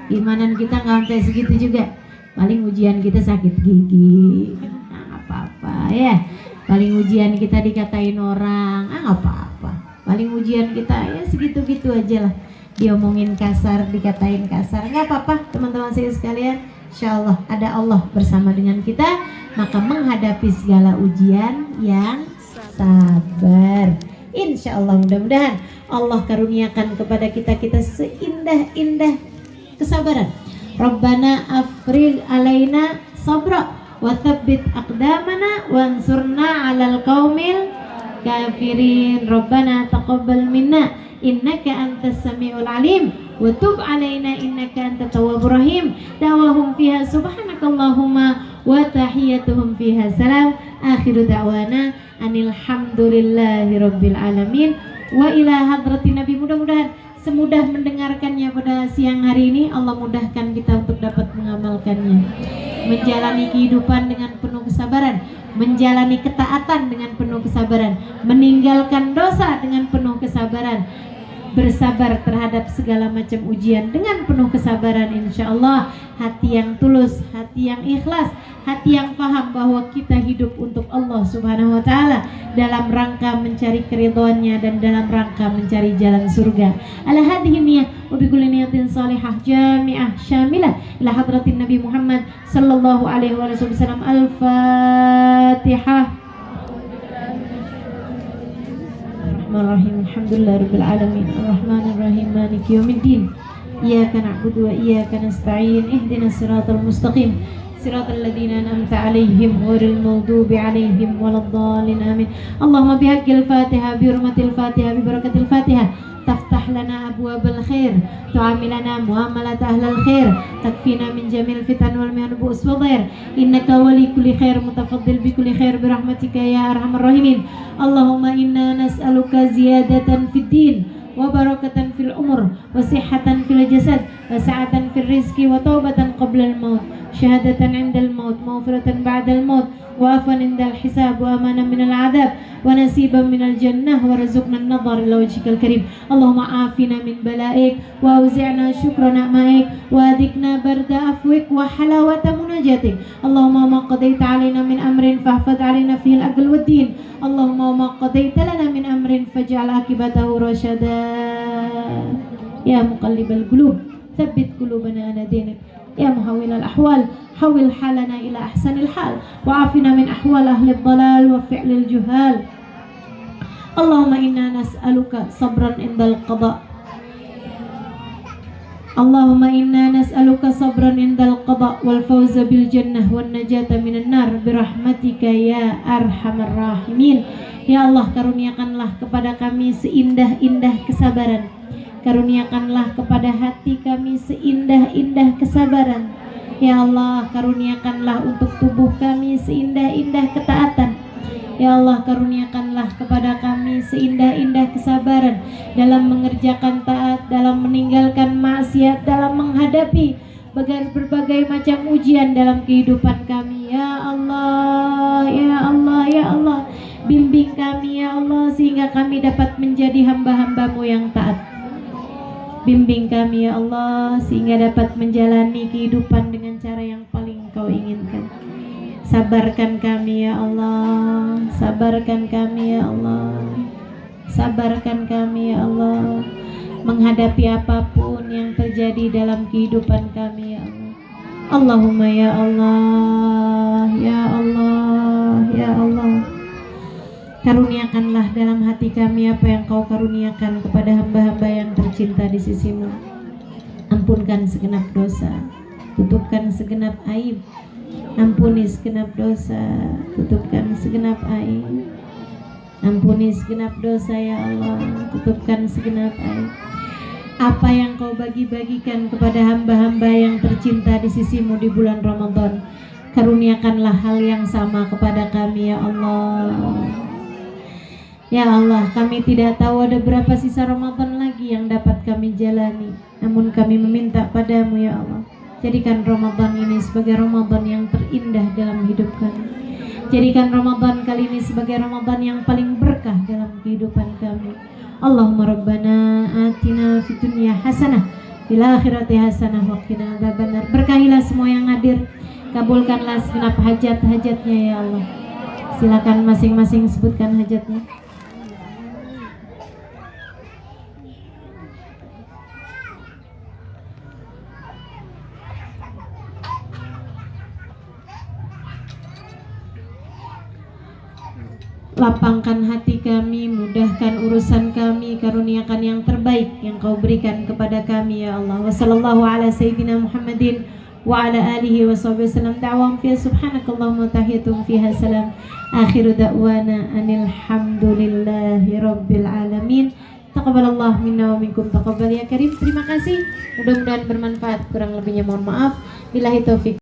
Keimanan kita nggak sampai segitu juga. Paling ujian kita sakit gigi, nah apa-apa ya. Paling ujian kita dikatain orang, nggak apa-apa. Paling ujian kita ya segitu-gitu aja lah. Diomongin kasar, dikatain kasar, nggak apa-apa teman-teman saya sekalian. Insyaallah ada Allah bersama dengan kita, maka menghadapi segala ujian yang sabar. Insyaallah mudah-mudahan Allah karuniakan kepada kita seindah-indah kesabaran. Rabbana afrigh alaina sabra wa tsabbit aqdamana wansurna 'alal qaumil kafirin. Rabbana taqabbal minna innaka antas samiul alim wa tub 'alaina innaka antat tawwabur rahim. Da'wahum fiha subhanakallahumma wa tahiyyatuhum fiha salam. Akhiru da'wana anil hamdulillahi rabbil alamin wa ila hadratin nabi. Mudah-mudahan semudah mendengarkannya pada siang hari ini, Allah mudahkan kita untuk dapat mengamalkannya, menjalani kehidupan dengan penuh kesabaran, menjalani ketaatan dengan penuh kesabaran, meninggalkan dosa dengan penuh kesabaran, bersabar terhadap segala macam ujian dengan penuh kesabaran, insya Allah. Hati yang tulus, hati yang ikhlas, hati yang paham bahwa kita hidup untuk Allah Subhanahu wa Ta'ala, dalam rangka mencari keridhaannya dan dalam rangka mencari jalan surga. Ala hadhihi niyyah wa bi kulli niyatin salihah jami'ah syamilah ila hadratin Nabi Muhammad sallallahu alaihi wasallam. Al-Fatihah. Bismillahirrahmanirrahim. Alhamdulillahirabbil alamin. Arrahmanirrahim. Maliki yaumiddin. Iyyaka na'budu wa iyyaka nasta'in. Ihdinas siratal mustaqim. Siratal ladzina an'amta 'alaihim ghairil maghdubi 'alaihim waladdallin. Amin. Allahumma bihaqqil Fatihah, bi hurmatil Fatihah, bi barakatil Fatihah taftah lana abwabal khair, tu'amilana muamalat ahlal khair, takfina min jamil fitan wal mi'an bu'us wa dhair. Innaka wali kulli khair mutafaddil bi kulli khair bi rahmatika ya arhamar rahimin. Allahumma inna nas'aluka ziyadatan fid din wa barakatan fil umur wa sihhatan fil jasad wa sa'atan fil rizqi wa taubatan qabla al maut, syahadatan 'inda al maut, maghfiratan ba'da al maut, wa afwan 'inda al hisab, wa amanan min al 'adab, wa nasiban min al jannah, wa rizqna an-nadhar ila wajhikal karim. Allahumma afina min bala'ik wa auzi'na syukra ni'maik wa adikna barda afwik wa halawata munajatik. Allahumma ma qadaita 'alaina min amrin fahfad 'alaina fihi al-aql wad din. Allahumma ma qadaita lana min amrin faj'al akibatahu rasyada. Ya muqallibal qulub tsabbit qulubana ala dinik. Ya muhawwilal ahwal hawil halana ila ahsanil hal wa afina min ahwal ahli dhalal wa fi'lil juhal. Allahumma inna nas'aluka sabran indal qada. Allahumma inna nas'aluka sabran indal qada wal fawza bil jannah wan najata minan nar birahmatika ya arhamar rahimin. Ya Allah, karuniakanlah kepada kami seindah-indah kesabaran. Karuniakanlah kepada hati kami seindah-indah kesabaran. Ya Allah, karuniakanlah untuk tubuh kami seindah-indah ketaatan. Ya Allah, karuniakanlah kepada kami seindah-indah kesabaran dalam mengerjakan taat, dalam meninggalkan maksiat, dalam menghadapi berbagai macam ujian dalam kehidupan kami. Ya Allah, ya Allah, ya Allah, bimbing kami ya Allah sehingga kami dapat menjadi hamba-hamba-Mu yang taat. Bimbing kami ya Allah sehingga dapat menjalani kehidupan dengan cara yang paling Kau inginkan. Sabarkan kami ya Allah, sabarkan kami ya Allah, sabarkan kami ya Allah menghadapi apapun yang terjadi dalam kehidupan kami ya Allah. Allahumma ya Allah, ya Allah, ya Allah, karuniakanlah dalam hati kami apa yang Kau karuniakan kepada hamba-hamba yang tercinta di sisi-Mu. Ampunkan segenap dosa, tutupkan segenap aib. Ampuni segenap dosa, tutupkan segenap aib. Ampuni segenap dosa ya Allah, tutupkan segenap aib. Apa yang Kau bagi-bagikan kepada hamba-hamba yang tercinta di sisi-Mu di bulan Ramadan, karuniakanlah hal yang sama kepada kami ya Allah. Ya Allah, kami tidak tahu ada berapa sisa Ramadan lagi yang dapat kami jalani. Namun kami meminta padamu ya Allah, jadikan Ramadan ini sebagai Ramadan yang terindah dalam hidup kami. Jadikan Ramadan kali ini sebagai Ramadan yang paling berkah dalam kehidupan kami. Allahumma rabbana atina fid dunya hasanah fil akhirati hasanah wa qina adzabannar. Berkahilah semua yang hadir, kabulkanlah segenap hajat-hajatnya ya Allah. Silakan masing-masing sebutkan hajatnya. Lapangkan hati kami, mudahkan urusan kami, karuniakan yang terbaik yang Kau berikan kepada kami ya Allah. Wassallallahu ala sayyidina Muhammadin wa ala alihi wa sahbihi wasallam. Da'wam fiha subhanakallahumma tahiyatum fiha salam. Akhiru da'wana anil hamdulillahi rabbil alamin. Taqabbalallahu minna wa minkum taqabbal ya karim. Terima kasih, mudah-mudahan bermanfaat, kurang lebihnya mohon maaf. Billahi taufik.